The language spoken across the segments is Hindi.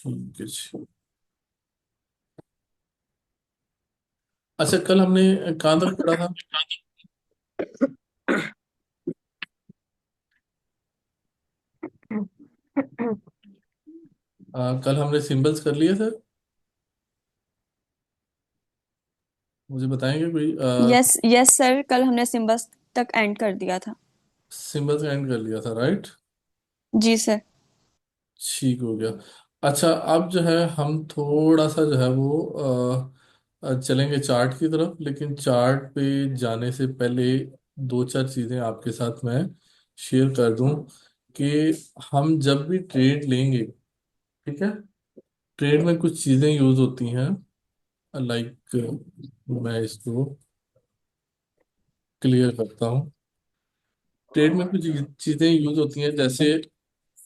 ठीक है जी। अच्छा, कल हमने कहाँ तक पढ़ा था? कल हमने सिंबल्स कर लिए थे। मुझे बताएंगे कोई? यस यस सर, कल हमने सिम्बस तक एंड कर दिया था। सिंबल्स का एंड कर लिया था, राइट? जी सर। ठीक हो गया। अच्छा, अब जो है हम थोड़ा सा जो है वो चलेंगे चार्ट की तरफ, लेकिन चार्ट पे जाने से पहले दो चार चीज़ें आपके साथ मैं शेयर कर दूं कि हम जब भी ट्रेड लेंगे, ठीक है, ट्रेड में कुछ चीज़ें यूज होती हैं। लाइक, मैं इसको क्लियर करता हूँ। ट्रेड में कुछ चीज़ें यूज होती हैं, जैसे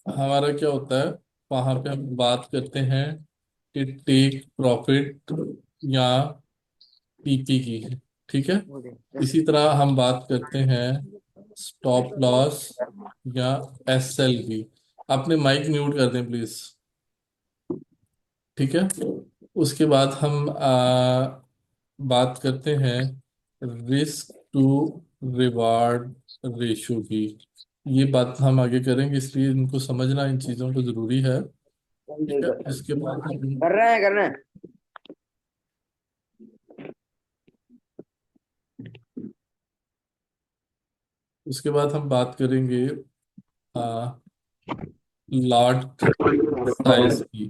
हमारा क्या होता है, वहां पे हम बात करते हैं कि टेक प्रॉफिट या पीपी की, ठीक है। इसी तरह हम बात करते हैं स्टॉप लॉस या एसएल की। अपने माइक म्यूट कर दें प्लीज, ठीक है। उसके बाद हम बात करते हैं रिस्क टू रिवार्ड रेशो की। ये बात हम आगे करेंगे, इसलिए इनको समझना, इन चीज़ों को ज़रूरी है, ठीक है। इसके बाद हम कर रहे हैं। उसके बाद हम बात करेंगे लॉट साइज की,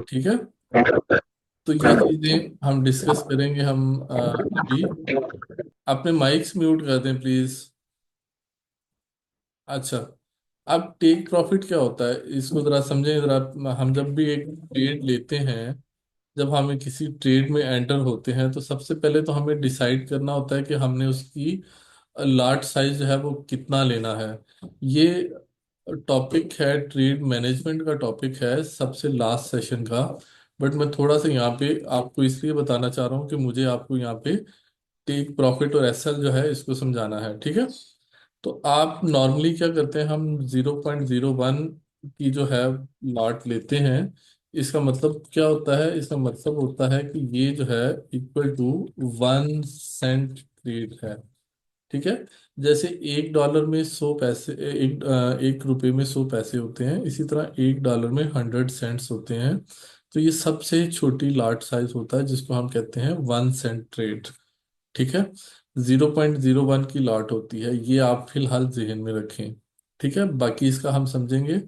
ठीक है। तो ये चीजें हम डिस्कस करेंगे हम अभी। अपने माइक्स म्यूट कर दें प्लीज। अच्छा, अब टेक प्रॉफिट क्या होता है, इसको जरा समझें जरा। हम जब भी एक ट्रेड लेते हैं, जब हमें किसी ट्रेड में एंटर होते हैं, तो सबसे पहले तो हमें डिसाइड करना होता है कि हमने उसकी लाट साइज जो है वो कितना लेना है। ये टॉपिक है, ट्रेड मैनेजमेंट का टॉपिक है, सबसे लास्ट सेशन का। बट मैं थोड़ा सा यहाँ पे आपको इसलिए बताना चाह रहा हूँ कि मुझे आपको यहाँ पे टेक प्रॉफिट और एसएल जो है इसको समझाना है, ठीक है। तो आप नॉर्मली क्या करते हैं, हम 0.01 की जो है लॉट लेते हैं। इसका मतलब क्या होता है? इसका मतलब होता है कि ये जो है इक्वल टू 1 सेंट ट्रेड है, ठीक है। जैसे $1 में 100 पैसे, एक रुपए में 100 पैसे होते हैं, इसी तरह $1 में 100 सेंट्स होते हैं। तो ये सबसे छोटी लॉट साइज होता है, जिसको हम कहते हैं 1 सेंट ट्रेड, ठीक है। 0.01 की लॉट होती है, ये आप फिलहाल जहन में रखें, ठीक है। बाकी इसका हम समझेंगे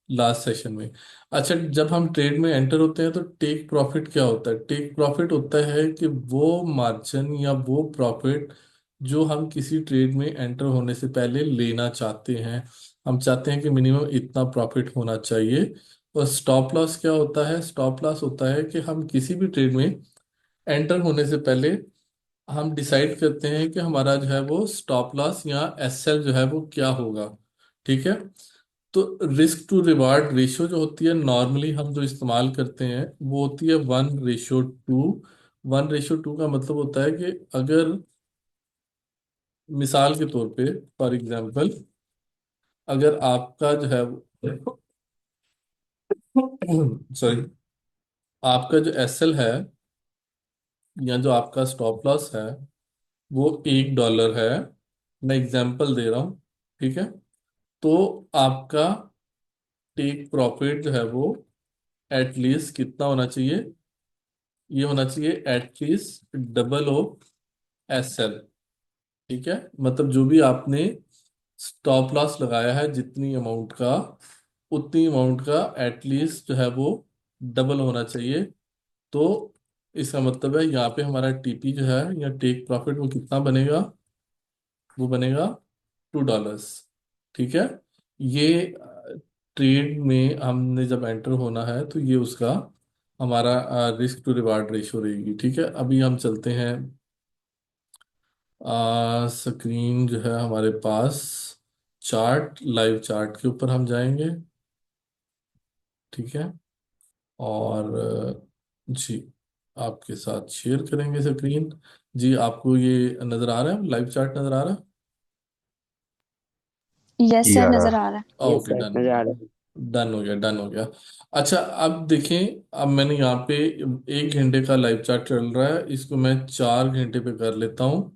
लास्ट सेशन में। अच्छा, जब हम ट्रेड में एंटर होते हैं तो टेक प्रॉफिट क्या होता है? टेक प्रॉफिट होता है कि वो मार्जिन या वो प्रॉफिट जो हम किसी ट्रेड में एंटर होने से पहले लेना चाहते हैं। हम चाहते हैं कि मिनिमम इतना प्रॉफिट होना चाहिए। और स्टॉप लॉस क्या होता है? स्टॉप लॉस होता है कि हम किसी भी ट्रेड में एंटर होने से पहले हम डिसाइड करते हैं कि हमारा जो है वो स्टॉप लॉस या एसएल जो है वो क्या होगा, ठीक है। तो रिस्क टू रिवार्ड रेशियो जो होती है, नॉर्मली हम जो इस्तेमाल करते हैं वो होती है 1:2। 1:2 का मतलब होता है कि अगर, मिसाल के तौर पे, फॉर एग्जांपल, अगर आपका जो है सॉरी, आपका जो एसएल है या जो आपका स्टॉप लॉस है वो $1 है। मैं एग्जांपल दे रहा हूँ, ठीक है। तो आपका टेक प्रॉफिट जो है वो एटलीस्ट कितना होना चाहिए? ये होना चाहिए एटलीस्ट डबल ऑफ एसएल, ठीक है। मतलब जो भी आपने स्टॉप लॉस लगाया है, जितनी अमाउंट का, उतनी अमाउंट का एटलीस्ट जो है वो डबल होना चाहिए। तो इसका मतलब है यहाँ पे हमारा टीपी जो है या टेक प्रॉफिट वो कितना बनेगा? वो बनेगा $2, ठीक है। ये ट्रेड में हमने जब एंटर होना है तो ये उसका हमारा रिस्क टू रिवार्ड रेशियो रहेगी, ठीक है। अभी हम चलते हैं, स्क्रीन जो है हमारे पास, चार्ट, लाइव चार्ट के ऊपर हम जाएंगे, ठीक है। और जी, आपके साथ शेयर करेंगे स्क्रीन। जी, आपको ये नज़र आ रहा है, लाइव चार्ट नज़र आ रहा यस जी सर, आ रहा नजर आ रहा है। है? है। Yes okay, sir, done. मजा आ रहा है। डन हो गया, डन हो गया। अच्छा, अब देखें, अब मैंने यहाँ पे 1 घंटे का लाइव चार्ट चल रहा है, इसको मैं 4 घंटे पे कर लेता हूँ।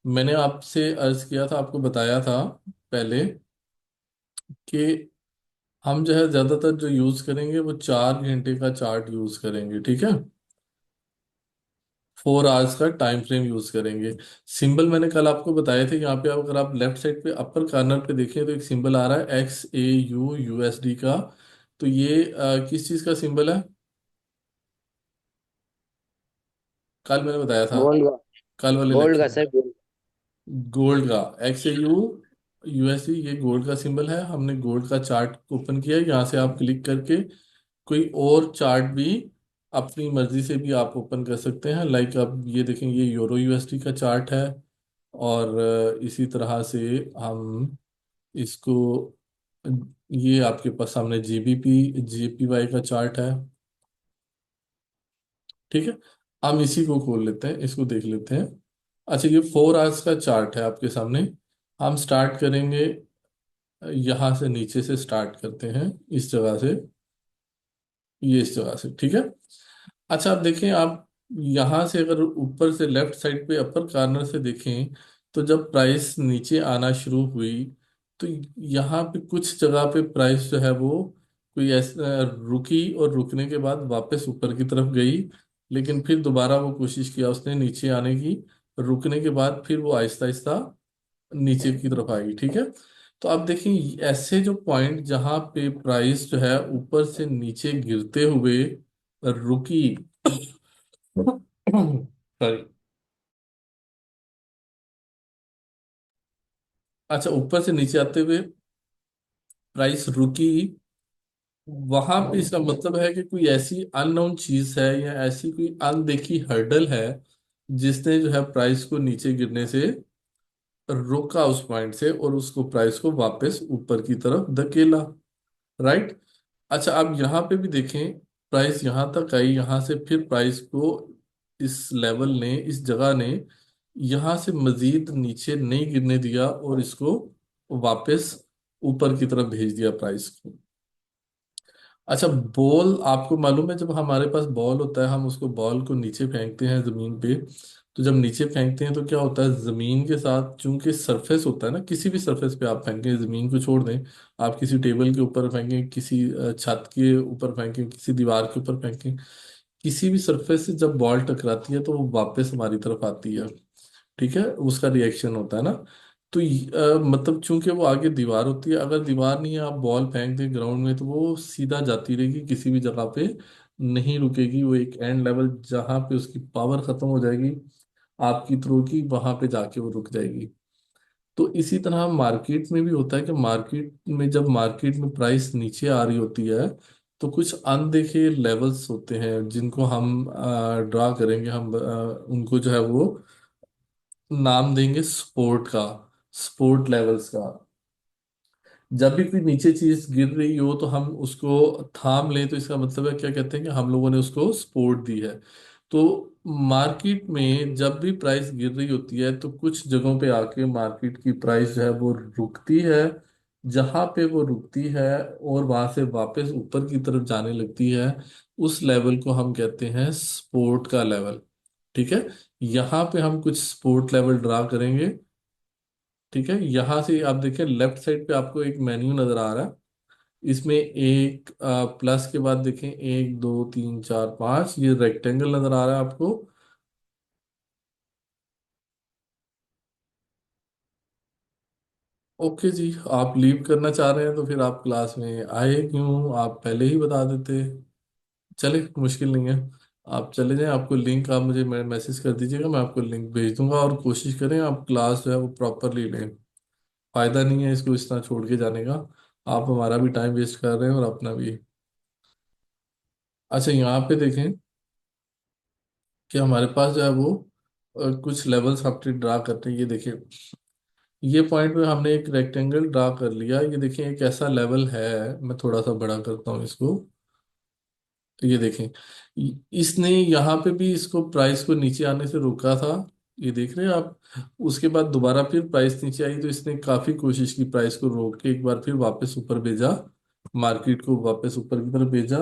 मैंने आपसे अर्ज किया था, आपको बताया था पहले कि हम जो है ज्यादातर जो यूज करेंगे वो 4 घंटे का चार्ट यूज करेंगे, ठीक है। 4 आवर्स का टाइम फ्रेम यूज करेंगे। सिंबल मैंने कल आपको बताए थे, यहाँ पे अगर आप लेफ्ट साइड पे अपर कॉर्नर पे देखें तो एक सिंबल आ रहा है XAU USD का। तो ये किस चीज का सिंबल है? कल मैंने बताया था, गोल्ड का। कल वाले गोल्ड लेक्चर का में। Sir, gold. गोल्ड का XAU USD, ये गोल्ड का सिंबल है। हमने गोल्ड का चार्ट ओपन किया है, यहाँ से आप क्लिक करके कोई और चार्ट भी अपनी मर्जी से भी आप ओपन कर सकते हैं। लाइक अब ये देखें, ये यूरो USD का चार्ट है। और इसी तरह से हम इसको, ये आपके पास सामने JPY का चार्ट है, ठीक है। हम इसी को खोल लेते हैं, इसको देख लेते हैं। अच्छा, ये 4 आवर्स का चार्ट है आपके सामने। हम स्टार्ट करेंगे, यहाँ से नीचे से स्टार्ट करते हैं, इस जगह से, ये इस जगह से, ठीक है। अच्छा, आप देखें, आप यहाँ से अगर ऊपर से लेफ्ट साइड पे अपर कॉर्नर से देखें, तो जब प्राइस नीचे आना शुरू हुई, तो यहाँ पे कुछ जगह पे प्राइस जो है वो कोई ऐसा रुकी, और रुकने के बाद वापस ऊपर की तरफ गई। लेकिन फिर दोबारा वो कोशिश किया उसने नीचे आने की, रुकने के बाद फिर वो आहिस्ता आहिस्ता नीचे की तरफ आएगी, ठीक है। तो आप देखिए, ऐसे जो पॉइंट जहां पे प्राइस जो है ऊपर से नीचे गिरते हुए रुकी, सॉरी, अच्छा, ऊपर से नीचे आते हुए प्राइस रुकी, वहां पे इसका मतलब है कि कोई ऐसी अननोन चीज है या ऐसी कोई अनदेखी हर्डल है जिसने जो है प्राइस को नीचे गिरने से रोका उस पॉइंट से, और उसको प्राइस को वापस ऊपर की तरफ धकेला, राइट। अच्छा, आप यहाँ पे भी देखें, प्राइस यहाँ तक आई, यहाँ से फिर प्राइस को इस लेवल ने, इस जगह ने यहाँ से मजीद नीचे नहीं गिरने दिया, और इसको वापस ऊपर की तरफ भेज दिया प्राइस को। अच्छा, बॉल आपको मालूम है, जब हमारे पास बॉल होता है, हम उसको बॉल को नीचे फेंकते हैं जमीन पे। तो जब नीचे फेंकते हैं तो क्या होता है, जमीन के साथ चूंकि सरफेस होता है ना, किसी भी सरफेस पे आप फेंकें, जमीन को छोड़ दें, आप किसी टेबल के ऊपर फेंकें, किसी छत के ऊपर फेंकें, किसी दीवार के ऊपर फेंकें, किसी भी सरफेस से जब बॉल टकराती है तो वो वापस हमारी तरफ आती है, ठीक है। उसका रिएक्शन होता है ना। तो मतलब चूंकि वो आगे दीवार होती है, अगर दीवार नहीं है, आप बॉल फेंक दें ग्राउंड में, तो वो सीधा जाती रहेगी, किसी भी जगह पे नहीं रुकेगी। वो एक एंड लेवल जहां पे उसकी पावर खत्म हो जाएगी आपकी थ्रो की, वहां पे जाके वो रुक जाएगी। तो इसी तरह मार्केट में भी होता है कि मार्केट में जब मार्केट में प्राइस नीचे आ रही होती है, तो कुछ अनदेखे लेवल्स होते हैं जिनको हम ड्रा करेंगे, हम उनको जो है वो नाम देंगे सपोर्ट का, सपोर्ट लेवल्स का। जब भी कोई नीचे चीज गिर रही हो तो हम उसको थाम लें, तो इसका मतलब है क्या, कहते हैं कि हम लोगों ने उसको सपोर्ट दी है। तो मार्केट में जब भी प्राइस गिर रही होती है, तो कुछ जगहों पे आके मार्केट की प्राइस जो है वो रुकती है। जहां पे वो रुकती है और वहां से वापस ऊपर की तरफ जाने लगती है, उस लेवल को हम कहते हैं सपोर्ट का लेवल, ठीक है। यहाँ पे हम कुछ सपोर्ट लेवल ड्रा करेंगे, ठीक है। यहाँ से आप देखें, लेफ्ट साइड पे आपको एक मेन्यू नजर आ रहा है। इसमें एक प्लस के बाद देखें, 1 2 3 4 5, ये रेक्टेंगल नजर आ रहा है आपको। ओके जी, आप लीव करना चाह रहे हैं तो फिर आप क्लास में आए क्यों, आप पहले ही बता देते। चले, मुश्किल नहीं है, आप चले जाएं। आपको लिंक, आप मुझे मैसेज कर दीजिएगा, मैं आपको लिंक भेज दूंगा। और कोशिश करें आप क्लास जो है वो प्रॉपरली लें। फायदा नहीं है इसको इस तरह छोड़ के जाने का, आप हमारा भी टाइम वेस्ट कर रहे हैं और अपना भी। अच्छा, यहाँ पे देखें कि हमारे पास जो है वो कुछ लेवल्स आपने ड्रा करते हैं। ये देखिए, ये पॉइंट में हमने एक रेक्टेंगल ड्रा कर लिया। ये देखिए, एक ऐसा लेवल है, मैं थोड़ा सा बड़ा करता हूँ इसको। तो ये देखें, इसने यहाँ पे भी इसको प्राइस को नीचे आने से रोका था, ये देख रहे हैं आप। उसके बाद दोबारा फिर प्राइस नीचे आई, तो इसने काफी कोशिश की प्राइस को रोक के एक बार फिर वापस ऊपर भेजा। मार्केट को वापस ऊपर की तरफ भेजा,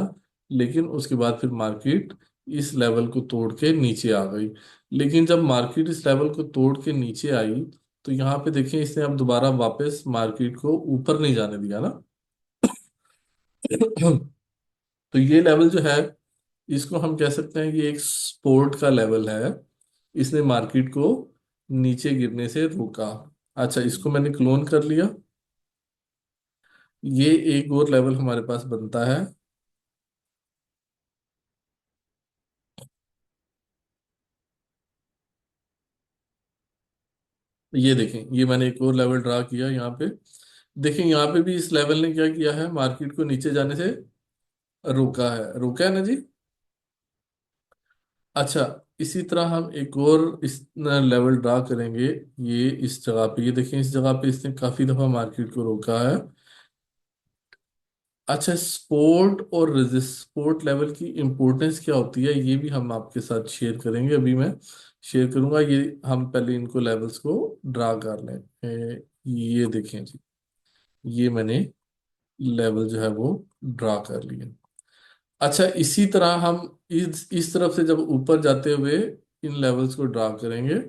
लेकिन उसके बाद फिर मार्केट इस लेवल को तोड़ के नीचे आ गई। लेकिन जब मार्केट इस लेवल को तोड़ के नीचे आई, तो यहाँ पे देखिए इसने अब दोबारा वापस मार्केट को ऊपर नहीं जाने दिया ना। तो ये लेवल जो है, इसको हम कह सकते हैं कि एक सपोर्ट का लेवल है। इसने मार्केट को नीचे गिरने से रोका। अच्छा, इसको मैंने क्लोन कर लिया। ये एक और लेवल हमारे पास बनता है। ये देखें, ये मैंने एक और लेवल ड्रा किया यहाँ पे। देखें यहाँ पे भी इस लेवल ने क्या किया है, मार्केट को नीचे जाने से रोका है। रोका है ना जी। अच्छा, इसी तरह हम एक और इस लेवल ड्रा करेंगे। ये इस जगह पे, ये देखें इस जगह पे इसने काफी दफा मार्केट को रोका है। अच्छा, स्पोर्ट और रेजिस्ट स्पोर्ट लेवल की इंपॉर्टेंस क्या होती है, ये भी हम आपके साथ शेयर करेंगे। अभी मैं शेयर करूंगा। ये हम पहले इनको लेवल्स को ड्रा कर लें। ये देखें जी, ये मैंने लेवल जो है वो ड्रा कर लिए। अच्छा, इसी तरह हम इस तरफ से जब ऊपर जाते हुए इन लेवल्स को ड्रा करेंगे।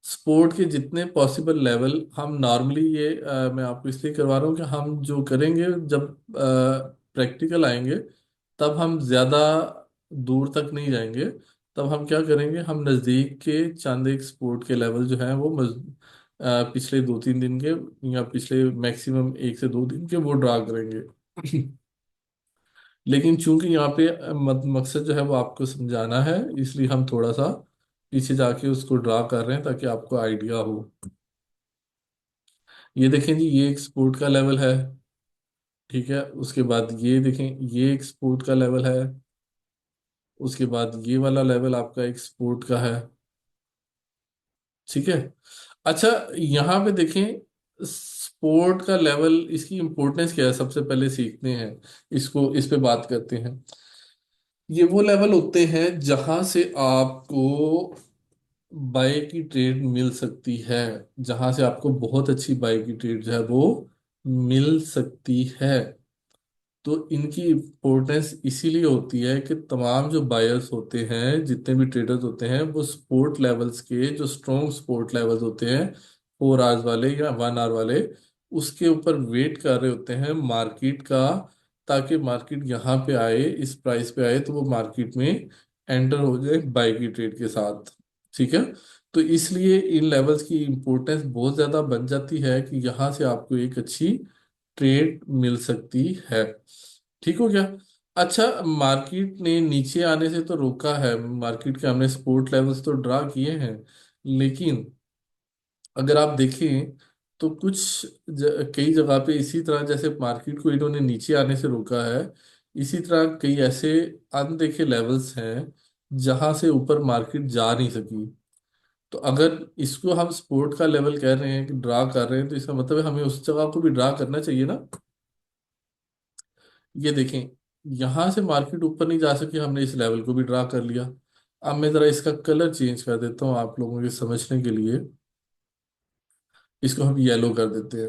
स्पोर्ट के जितने पॉसिबल लेवल हम नॉर्मली, ये मैं आपको इसलिए करवा रहा हूँ कि हम जो करेंगे जब प्रैक्टिकल आएंगे, तब हम ज़्यादा दूर तक नहीं जाएंगे। तब हम क्या करेंगे, हम नज़दीक के चंद एक स्पोर्ट के लेवल जो हैं वो पिछले 2-3 दिन के, या पिछले मैक्सिमम 1 से 2 दिन के, वो ड्रा करेंगे। लेकिन चूंकि यहाँ पे मकसद जो है वो आपको समझाना है, इसलिए हम थोड़ा सा पीछे जाके उसको ड्रा कर रहे हैं ताकि आपको आइडिया हो। ये देखें जी, ये एक स्पोर्ट का लेवल है। ठीक है, उसके बाद ये देखें, ये एक स्पोर्ट का लेवल है। उसके बाद ये वाला लेवल आपका एक स्पोर्ट का है। ठीक है। अच्छा, यहाँ पे देखें स्पोर्ट का लेवल, इसकी इंपॉर्टेंस क्या है, सबसे पहले सीखते हैं। इसको, इस पे बात करते हैं। ये वो लेवल होते हैं जहां से आपको बाय की ट्रेड मिल सकती है, जहां से आपको बहुत अच्छी बाय की ट्रेड जो है वो मिल सकती है। तो इनकी इम्पोर्टेंस इसीलिए होती है कि तमाम जो बायर्स होते हैं, जितने भी ट्रेडर्स होते हैं, वो स्पोर्ट लेवल्स के जो स्ट्रॉन्ग स्पोर्ट लेवल्स होते हैं, 4 आवर्स वाले या 1 आवर वाले, उसके ऊपर वेट कर रहे होते हैं मार्केट का, ताकि मार्केट यहाँ पे आए, इस प्राइस पे आए, तो वो मार्केट में एंटर हो जाए बाय की ट्रेड के साथ। ठीक है। तो इसलिए इन लेवल्स की इम्पोर्टेंस बहुत ज़्यादा बन जाती है कि यहाँ से आपको एक अच्छी ट्रेड मिल सकती है। ठीक हो गया। अच्छा, मार्केट ने नीचे आने से तो रोका है, मार्केट के हमने सपोर्ट लेवल्स तो ड्रा किए हैं, लेकिन अगर आप देखें तो कुछ कई जगह पे इसी तरह, जैसे मार्केट को इन्होंने नीचे आने से रोका है, इसी तरह कई ऐसे अनदेखे लेवल्स हैं जहां से ऊपर मार्केट जा नहीं सकी। तो अगर इसको हम सपोर्ट का लेवल कह रहे हैं कि ड्रा कर रहे हैं, तो इसका मतलब है हमें उस जगह को भी ड्रा करना चाहिए ना। ये देखें, यहां से मार्केट ऊपर नहीं जा सकी, हमने इस लेवल को भी ड्रा कर लिया। अब मैं जरा इसका कलर चेंज कर देता हूँ आप लोगों के समझने के लिए। इसको हम येलो कर देते हैं।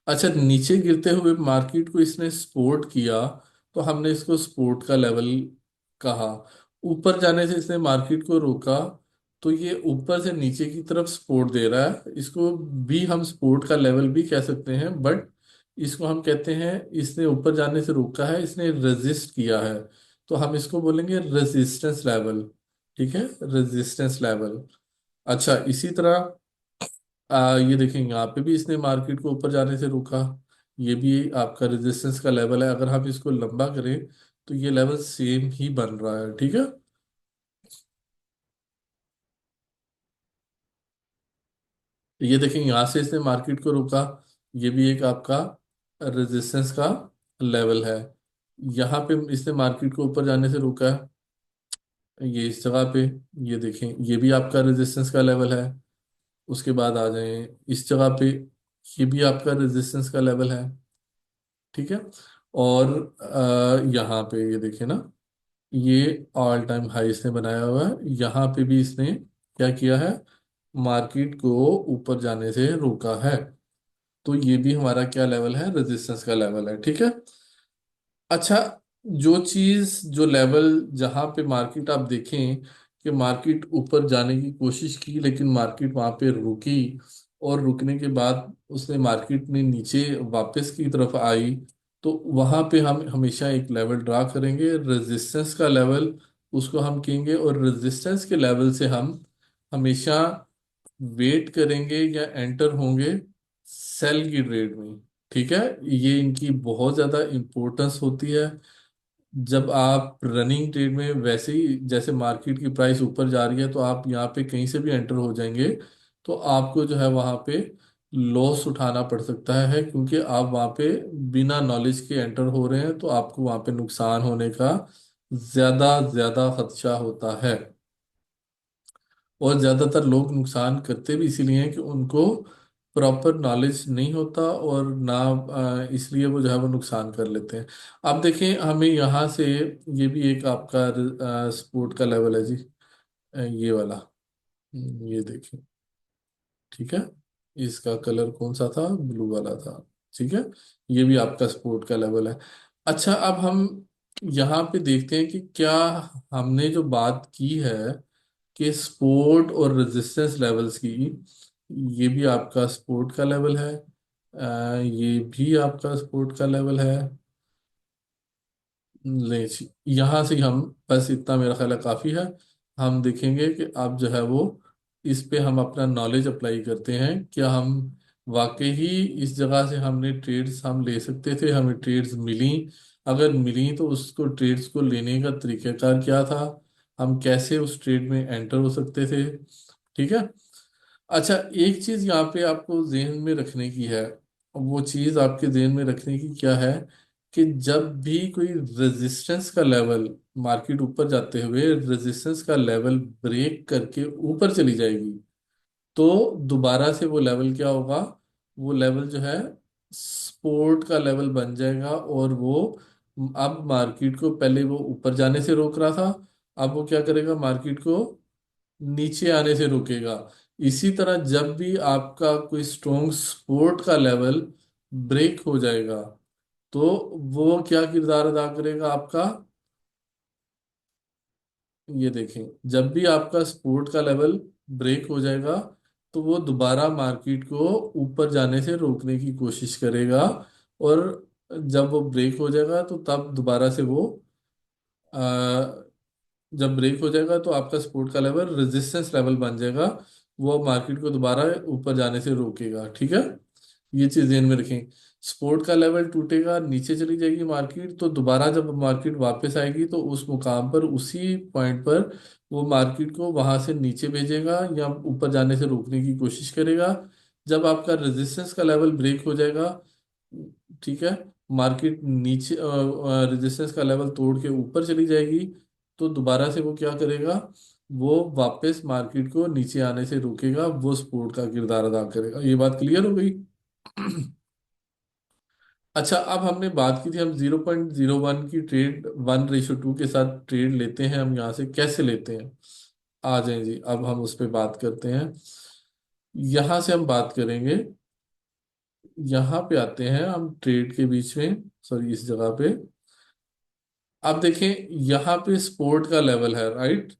अच्छा, नीचे गिरते हुए मार्केट को इसने सपोर्ट किया, तो हमने इसको सपोर्ट का लेवल कहा। ऊपर जाने से इसने मार्केट को रोका, तो ये ऊपर से नीचे की तरफ सपोर्ट दे रहा है। इसको भी हम सपोर्ट का लेवल भी कह सकते हैं, बट इसको हम कहते हैं, इसने ऊपर जाने से रोका है, इसने रेजिस्ट किया है, तो हम इसको बोलेंगे रेजिस्टेंस लेवल। ठीक है, रेजिस्टेंस लेवल। अच्छा, इसी तरह ये देखेंगे, यहाँ पे भी इसने मार्केट को ऊपर जाने से रोका। ये भी आपका रेजिस्टेंस का लेवल है। अगर हम इसको लंबा करें तो ये लेवल सेम ही बन रहा है। ठीक है। ये देखेंगे, यहाँ से इसने मार्केट को रोका, ये भी एक आपका रेजिस्टेंस का लेवल है। यहाँ पे इसने मार्केट को ऊपर जाने से रोका है, ये इस जगह पे। ये देखें, ये भी आपका रेजिस्टेंस का लेवल है। उसके बाद आ जाए इस जगह पे, ये भी आपका रेजिस्टेंस का लेवल है। ठीक है। और यहाँ पे ये देखें ना, ये ऑल टाइम हाई इसने बनाया हुआ है। यहाँ पे भी इसने क्या किया है, मार्केट को ऊपर जाने से रोका है। तो ये भी हमारा क्या लेवल है, रेजिस्टेंस का लेवल है, ठीक है। अच्छा, जो चीज जो लेवल जहां पे मार्केट आप देखें कि मार्केट ऊपर जाने की कोशिश की लेकिन मार्केट वहां पे रुकी, और रुकने के बाद उसने मार्केट में नीचे वापस की तरफ आई, तो वहां पे हम हमेशा एक लेवल ड्रा करेंगे, रेजिस्टेंस का लेवल उसको हम कहेंगे। और रेजिस्टेंस के लेवल से हम हमेशा वेट करेंगे या एंटर होंगे सेल की ट्रेड में, ठीक है। ये इनकी बहुत ज्यादा इंपॉर्टेंस होती है। जब आप रनिंग ट्रेड में वैसे ही जैसे मार्केट की प्राइस ऊपर जा रही है तो आप यहाँ पे कहीं से भी एंटर हो जाएंगे, तो आपको जो है वहां पे लॉस उठाना पड़ सकता है, क्योंकि आप वहां पे बिना नॉलेज के एंटर हो रहे हैं, तो आपको वहां पे नुकसान होने का ज्यादा ज्यादा खदशा होता है। और ज्यादातर लोग नुकसान करते भी इसीलिए हैं कि उनको प्रॉपर नॉलेज नहीं होता, और ना इसलिए वो जो है वो नुकसान कर लेते हैं। आप देखें हमें यहाँ से, ये भी एक आपका सपोर्ट का लेवल है जी, ये वाला, ये देखिए, ठीक है। इसका कलर कौन सा था, ब्लू वाला था, ठीक है। ये भी आपका सपोर्ट का लेवल है। अच्छा, अब हम यहाँ पे देखते हैं कि क्या हमने जो बात की है कि सपोर्ट और रेजिस्टेंस लेवल्स की, ये भी आपका सपोर्ट का लेवल है, ये भी आपका सपोर्ट का लेवल है। ले जी, यहाँ से हम बस इतना मेरा ख्याल है काफ़ी है। हम देखेंगे कि आप जो है वो इस पे हम अपना नॉलेज अप्लाई करते हैं, क्या हम वाकई ही इस जगह से हमने ट्रेड्स हम ले सकते थे, हमें ट्रेड्स मिली, अगर मिली तो उसको ट्रेड्स को लेने का तरीकाकार क्या था, हम कैसे उस ट्रेड में एंटर हो सकते थे, ठीक है। अच्छा, एक चीज यहाँ पे आपको जेहन में रखने की है, वो चीज आपके जेहन में रखने की क्या है, कि जब भी कोई रेजिस्टेंस का लेवल मार्केट ऊपर जाते हुए रेजिस्टेंस का लेवल ब्रेक करके ऊपर चली जाएगी, तो दोबारा से वो लेवल क्या होगा, वो लेवल जो है सपोर्ट का लेवल बन जाएगा। और वो अब मार्केट को, पहले वो ऊपर जाने से रोक रहा था, अब वो क्या करेगा, मार्केट को नीचे आने से रोकेगा। इसी तरह जब भी आपका कोई स्ट्रॉन्ग सपोर्ट का लेवल ब्रेक हो जाएगा, तो वो क्या किरदार अदा करेगा आपका, ये देखें, जब भी आपका सपोर्ट का लेवल ब्रेक हो जाएगा तो वो दोबारा मार्केट को ऊपर जाने से रोकने की कोशिश करेगा। और जब वो ब्रेक हो जाएगा तो तब दोबारा से वो, जब ब्रेक हो जाएगा तो आपका सपोर्ट का लेवल रेजिस्टेंस लेवल बन जाएगा, वो मार्केट को दोबारा ऊपर जाने से रोकेगा, ठीक है। ये चीज ध्यान में रखें। सपोर्ट का लेवल टूटेगा, नीचे चली जाएगी मार्केट, तो दोबारा जब मार्केट वापस आएगी तो उस मुकाम पर, उसी पॉइंट पर वो मार्केट को वहां से नीचे भेजेगा या ऊपर जाने से रोकने की कोशिश करेगा। जब आपका रेजिस्टेंस का लेवल ब्रेक हो जाएगा, ठीक है, मार्केट नीचे रेजिस्टेंस का लेवल तोड़ के ऊपर चली जाएगी, तो दोबारा से वो क्या करेगा, वो वापस मार्केट को नीचे आने से रोकेगा, वो सपोर्ट का किरदार अदा करेगा। ये बात क्लियर हो गई। अच्छा, अब हमने बात की थी हम 0.01 की ट्रेड 1:2 के साथ ट्रेड लेते हैं, हम यहाँ से कैसे लेते हैं, आ जाएं जी, अब हम उस पर बात करते हैं। यहाँ से हम बात करेंगे, यहाँ पे आते हैं हम ट्रेड के बीच में, सॉरी इस जगह पे। आप देखें, यहाँ पे सपोर्ट का लेवल है, राइट।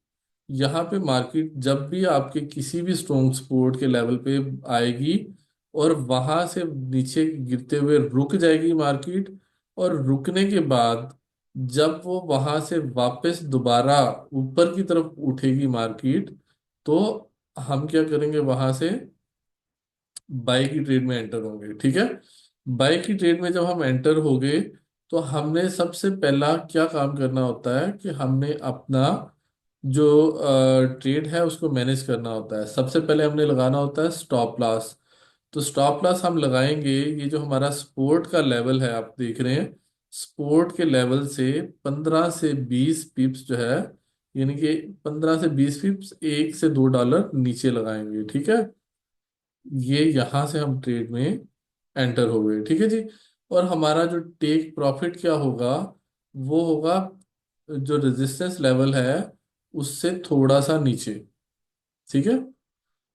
यहाँ पे मार्केट जब भी आपके किसी भी स्ट्रॉन्ग सपोर्ट के लेवल पे आएगी और वहां से नीचे गिरते हुए रुक जाएगी मार्केट, और रुकने के बाद जब वो वहां से वापस दोबारा ऊपर की तरफ उठेगी मार्केट, तो हम क्या करेंगे, वहां से बाई की ट्रेड में एंटर होंगे, ठीक है। बाई की ट्रेड में जब हम एंटर हो गए, तो हमने सबसे पहला क्या काम करना होता है कि हमने अपना जो ट्रेड है उसको मैनेज करना होता है। सबसे पहले हमने लगाना होता है स्टॉप लॉस। तो स्टॉप लॉस हम लगाएंगे, ये जो हमारा सपोर्ट का लेवल है आप देख रहे हैं, सपोर्ट के लेवल से 15 से 20 पिप्स जो है, यानी कि 15 से 20 पिप्स, $1 से $2 नीचे लगाएंगे, ठीक है। ये यहां से हम ट्रेड में एंटर हो गए, ठीक है जी। और हमारा जो टेक प्रॉफिट क्या होगा, वो होगा जो रेजिस्टेंस लेवल है उससे थोड़ा सा नीचे, ठीक है।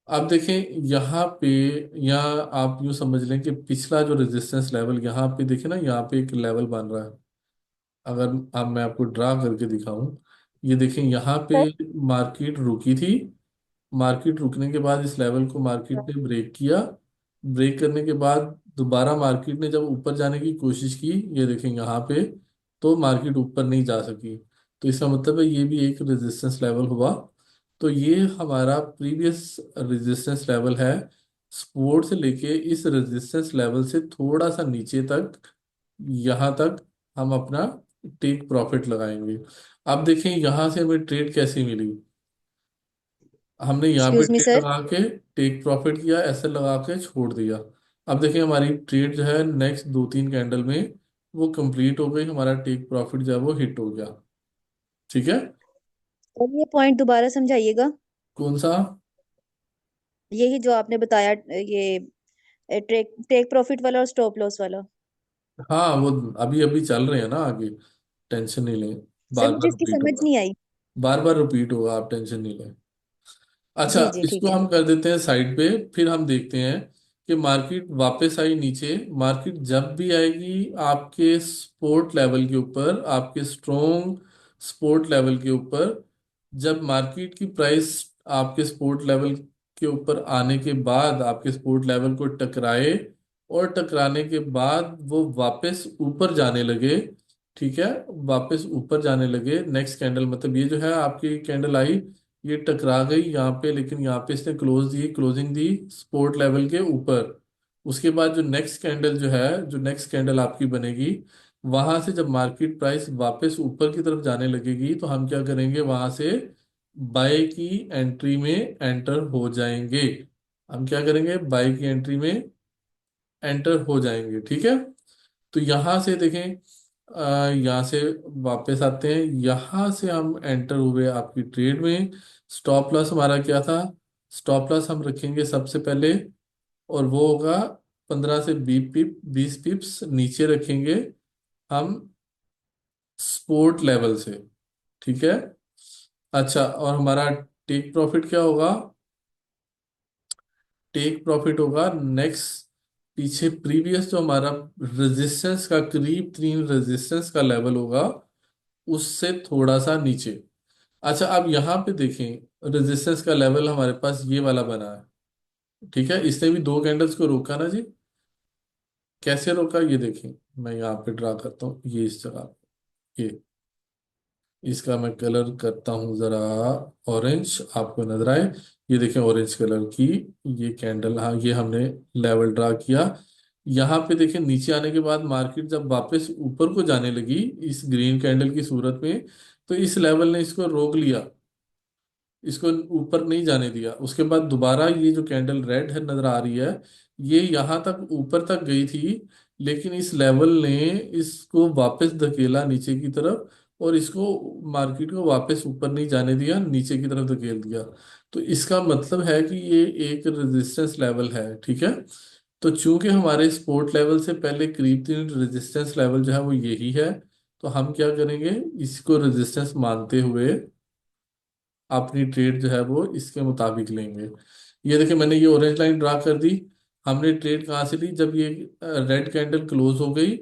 आप देखें यहाँ पे, यहाँ आप यूँ समझ लें कि पिछला जो रेजिस्टेंस लेवल यहाँ पे देखें ना, यहाँ पे एक लेवल बन रहा है। अगर अब मैं आपको ड्रा करके दिखाऊं, ये देखें यहाँ पे सर। मार्केट रुकी थी। मार्केट रुकने के बाद इस लेवल को मार्केट ने ब्रेक किया। ब्रेक करने के बाद दोबारा मार्केट ने जब ऊपर जाने की कोशिश की, ये देखें यहाँ पे, तो मार्केट ऊपर नहीं जा सकी। तो इसका मतलब है ये भी एक रेजिस्टेंस लेवल हुआ। तो ये हमारा प्रीवियस रेजिस्टेंस लेवल है। सपोर्ट से लेके इस रेजिस्टेंस लेवल से थोड़ा सा नीचे तक, यहाँ तक हम अपना टेक प्रॉफिट लगाएंगे। अब देखें यहाँ से हमें ट्रेड कैसी मिली। हमने यहाँ पे एक्सक्यूज मी ट्रेड सर। लगा के टेक प्रॉफिट किया, ऐसे लगा के छोड़ दिया। अब देखिए हमारी ट्रेड जो है नेक्स्ट 2-3 कैंडल में वो कंप्लीट हो गई, हमारा टेक प्रॉफिट जो है वो हिट हो गया। ठीक है। और ये पॉइंट दोबारा समझाइएगा। कौन सा? यही जो आपने बताया, ये टेक टेक प्रॉफिट वाला और स्टॉप लॉस वाला। हाँ, वो अभी अभी चल रहे हैं ना आगे, टेंशन नहीं लें। सर बार मुझे बार इसकी रिपीट समझ होगा। नहीं आई। बार बार रिपीट होगा, आप टेंशन नहीं लें। अच्छा, जी जी इसको ठीक है। हम कर देते हैं साइड पे। फिर हम देखते हैं कि मार्केट वापस आई नीचे। मार्केट जब भी आएगी आपके सपोर्ट लेवल के ऊपर, आपके स्ट्रॉन्ग सपोर्ट लेवल के ऊपर, जब मार्केट की प्राइस आपके सपोर्ट लेवल के ऊपर आने के बाद आपके सपोर्ट लेवल को टकराए, और टकराने के बाद वो वापस ऊपर जाने लगे। ठीक है, वापस ऊपर जाने लगे। नेक्स्ट कैंडल, मतलब ये जो है आपकी कैंडल आई, ये टकरा गई यहाँ पे, लेकिन यहाँ पे इसने क्लोजिंग दी सपोर्ट लेवल के ऊपर। उसके बाद जो नेक्स्ट कैंडल जो है, जो नेक्स्ट कैंडल आपकी बनेगी, वहां से जब मार्केट प्राइस वापस ऊपर की तरफ जाने लगेगी, तो हम क्या करेंगे, वहां से बाय की एंट्री में एंटर हो जाएंगे। हम क्या करेंगे, बाय की एंट्री में एंटर हो जाएंगे। ठीक है। तो यहां से देखें, यहाँ से वापस आते हैं, यहाँ से हम एंटर हुए आपकी ट्रेड में। स्टॉप लॉस हमारा क्या था? स्टॉप लॉस हम रखेंगे सबसे पहले, और वो होगा 15 से 20 पिप्स नीचे रखेंगे हम सपोर्ट लेवल से। ठीक है। अच्छा, और हमारा टेक प्रॉफिट क्या होगा? टेक प्रॉफिट होगा नेक्स्ट, पीछे प्रीवियस जो हमारा रेजिस्टेंस का करीब 3 रेजिस्टेंस का लेवल होगा, उससे थोड़ा सा नीचे। अच्छा, अब यहाँ पे देखें, रेजिस्टेंस का लेवल हमारे पास ये वाला बना है। ठीक है, इसने भी 2 कैंडल्स को रोका ना जी। कैसे रोका ये देखें, मैं यहाँ पे ड्रा करता हूँ, ये इस जगह पे। ये इसका मैं कलर करता हूँ जरा ऑरेंज, आपको नजर आए। ये देखें ऑरेंज कलर की ये कैंडल, हाँ ये हमने लेवल ड्रा किया। यहाँ पे देखें नीचे आने के बाद मार्केट जब वापस ऊपर को जाने लगी इस ग्रीन कैंडल की सूरत में, तो इस लेवल ने इसको रोक लिया, इसको ऊपर नहीं जाने दिया। उसके बाद दोबारा ये जो कैंडल रेड है नजर आ रही है, ये यहाँ तक ऊपर तक गई थी, लेकिन इस लेवल ने इसको वापस धकेला नीचे की तरफ, और इसको मार्केट को वापस ऊपर नहीं जाने दिया, नीचे की तरफ धकेल दिया। तो इसका मतलब है कि ये एक रेजिस्टेंस लेवल है। ठीक है। तो चूंकि हमारे सपोर्ट लेवल से पहले करीब 3 रेजिस्टेंस लेवल जो है वो यही है, तो हम क्या करेंगे, इसको रेजिस्टेंस मानते हुए अपनी ट्रेड जो है वो इसके मुताबिक लेंगे। ये देखिए मैंने ये ऑरेंज लाइन ड्रा कर दी। हमने ट्रेड कहाँ से ली, जब ये रेड कैंडल क्लोज हो गई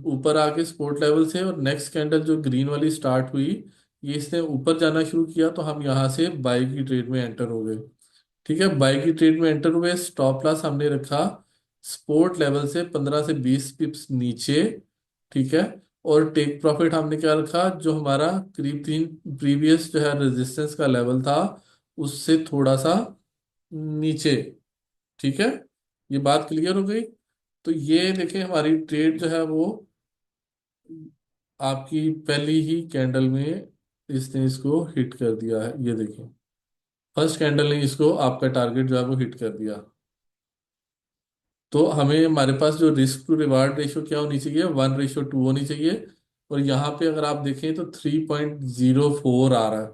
ऊपर आके सपोर्ट लेवल से, और नेक्स्ट कैंडल जो ग्रीन वाली स्टार्ट हुई, ये इसने ऊपर जाना शुरू किया, तो हम यहाँ से बाय की ट्रेड में एंटर हो गए। ठीक है, बाय की ट्रेड में एंटर हुए। स्टॉप लॉस हमने रखा सपोर्ट लेवल से 15 से 20 पिप्स नीचे। ठीक है। और टेक प्रॉफिट हमने क्या रखा, जो हमारा करीब 3 प्रीवियस जो है रेजिस्टेंस का लेवल था, उससे थोड़ा सा नीचे। ठीक है, ये बात क्लियर हो गई। तो ये देखें हमारी ट्रेड जो है वो आपकी पहली ही कैंडल में इसने इसको हिट कर दिया है। ये देखें, फर्स्ट कैंडल ने इसको आपका टारगेट जो है वो हिट कर दिया। तो हमें हमारे पास जो रिस्क टू रिवार्ड रेशियो क्या होनी चाहिए, 1:2 होनी चाहिए। और यहाँ पे अगर आप देखें तो 3.04 आ रहा है।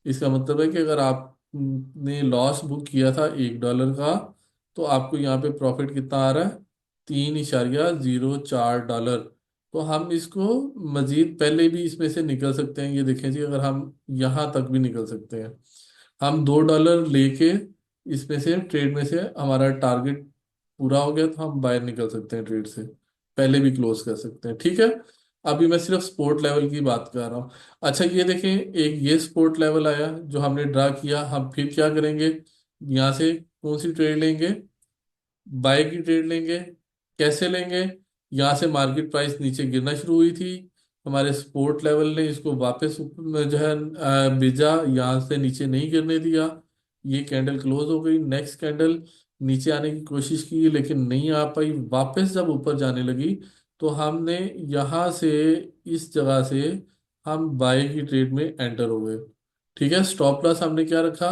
इसका मतलब है कि अगर आपने लॉस बुक किया था $1 का, तो आपको यहाँ पे प्रॉफिट कितना आ रहा है, 3.04 डॉलर। तो हम इसको मजीद पहले भी इसमें से निकल सकते हैं। ये देखें जी, अगर हम यहाँ तक भी निकल सकते हैं, हम $2 लेके इसमें से ट्रेड में से हमारा टारगेट पूरा हो गया तो हम बाहर निकल सकते हैं ट्रेड से, पहले भी क्लोज कर सकते हैं, ठीक है। अभी मैं सिर्फ स्पोर्ट लेवल की बात कर रहा हूँ। अच्छा ये देखें, एक ये स्पोर्ट लेवल आया जो हमने ड्रा किया, हम फिर क्या करेंगे, यहाँ से कौन सी ट्रेड लेंगे, बाय की ट्रेड लेंगे। कैसे लेंगे, यहाँ से मार्केट प्राइस नीचे गिरना शुरू हुई थी, हमारे सपोर्ट लेवल ने इसको वापस ऊपर में जो है भेजा, यहाँ से नीचे नहीं गिरने दिया। ये कैंडल क्लोज हो गई, नेक्स्ट कैंडल नीचे आने की कोशिश की लेकिन नहीं आ पाई, वापस जब ऊपर जाने लगी तो हमने यहाँ से, इस जगह से हम बाय की ट्रेड में एंटर हो गए, ठीक है। स्टॉप लॉस हमने क्या रखा,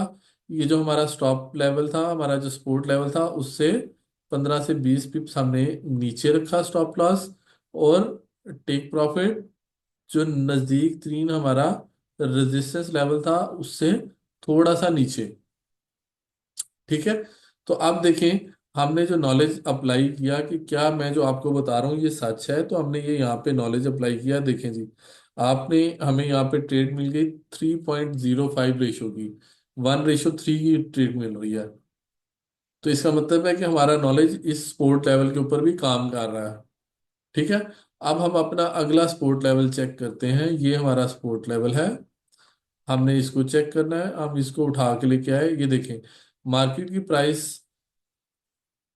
ये जो हमारा स्टॉप लेवल था, हमारा जो सपोर्ट लेवल था उससे 15 से 20 पिप्स हमने नीचे रखा स्टॉप लॉस, और टेक प्रॉफिट जो नजदीक तीन हमारा रेजिस्टेंस लेवल था उससे थोड़ा सा नीचे, ठीक है। तो अब देखें, हमने जो नॉलेज अप्लाई किया कि क्या मैं जो आपको बता रहा हूँ ये सच है, तो हमने ये यहाँ पे नॉलेज अप्लाई किया, देखें जी। आपने, हमें यहाँ पे ट्रेड मिल गई 3.05 रेशो की, 1:3 की ट्रेड मिल रही है। तो इसका मतलब है कि हमारा नॉलेज इस स्पोर्ट लेवल के ऊपर भी काम कर रहा है, ठीक है। अब हम अपना अगला स्पोर्ट लेवल चेक करते हैं, ये हमारा स्पोर्ट लेवल है, हमने इसको चेक करना है, हम इसको उठा के लेके आए, ये देखें मार्केट की प्राइस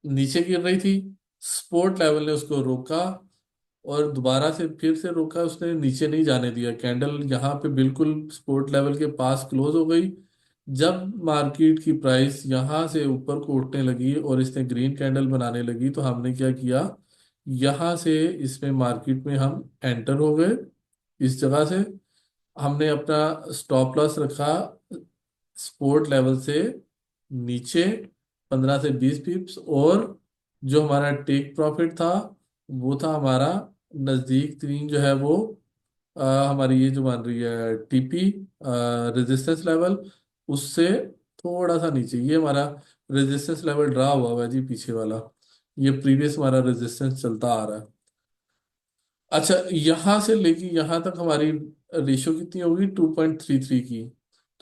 नीचे गिर रही थी, स्पोर्ट लेवल ने उसको रोका और दोबारा से फिर से रोका, उसने नीचे नहीं जाने दिया, कैंडल यहाँ पे बिल्कुल स्पोर्ट लेवल के पास क्लोज हो गई। जब मार्केट की प्राइस यहाँ से ऊपर को उठने लगी और इसने ग्रीन कैंडल बनाने लगी तो हमने क्या किया, यहाँ से इसमें मार्केट में हम एंटर हो गए, इस जगह से हमने अपना स्टॉप लॉस रखा सपोर्ट लेवल से नीचे 15 से 20 पिप्स, और जो हमारा टेक प्रॉफिट था वो था हमारा नजदीक तीन जो है वो हमारी ये जो मान रही है टीपी रेजिस्टेंस लेवल, उससे थोड़ा सा नीचे, ये हमारा रेजिस्टेंस लेवल ड्रा हुआ है जी पीछे वाला, ये प्रीवियस हमारा रेजिस्टेंस चलता आ रहा है। अच्छा यहाँ से लेके यहाँ तक हमारी रेशियो कितनी होगी, 2.33 की।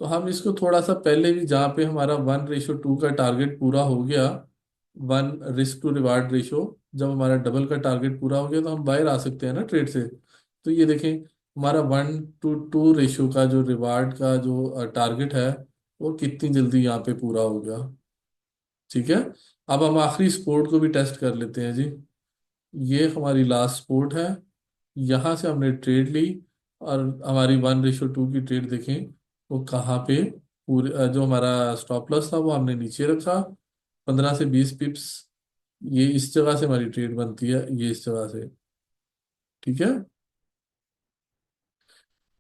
तो हम इसको थोड़ा सा पहले भी, जहाँ पे हमारा 1:2 का टारगेट पूरा हो गया, one risk to reward ratio, जब हमारा डबल का टारगेट पूरा हो गया तो हम बाहर आ सकते हैं ना ट्रेड से। तो ये देखें, हमारा 1:2 रेशियो का जो रिवार्ड का जो टारगेट है वो कितनी जल्दी यहाँ पे पूरा हो गया, ठीक है। अब हम आखिरी स्पोर्ट को भी टेस्ट कर लेते हैं जी। ये हमारी लास्ट स्पोर्ट है, यहाँ से हमने ट्रेड ली, और हमारी 1:2 की ट्रेड देखें वो कहाँ पे, पूरे जो हमारा स्टॉप लॉस था वो हमने नीचे रखा, 15 से 20 पिप्स, ये इस जगह से हमारी ट्रेड बनती है, ये इस जगह से, ठीक है।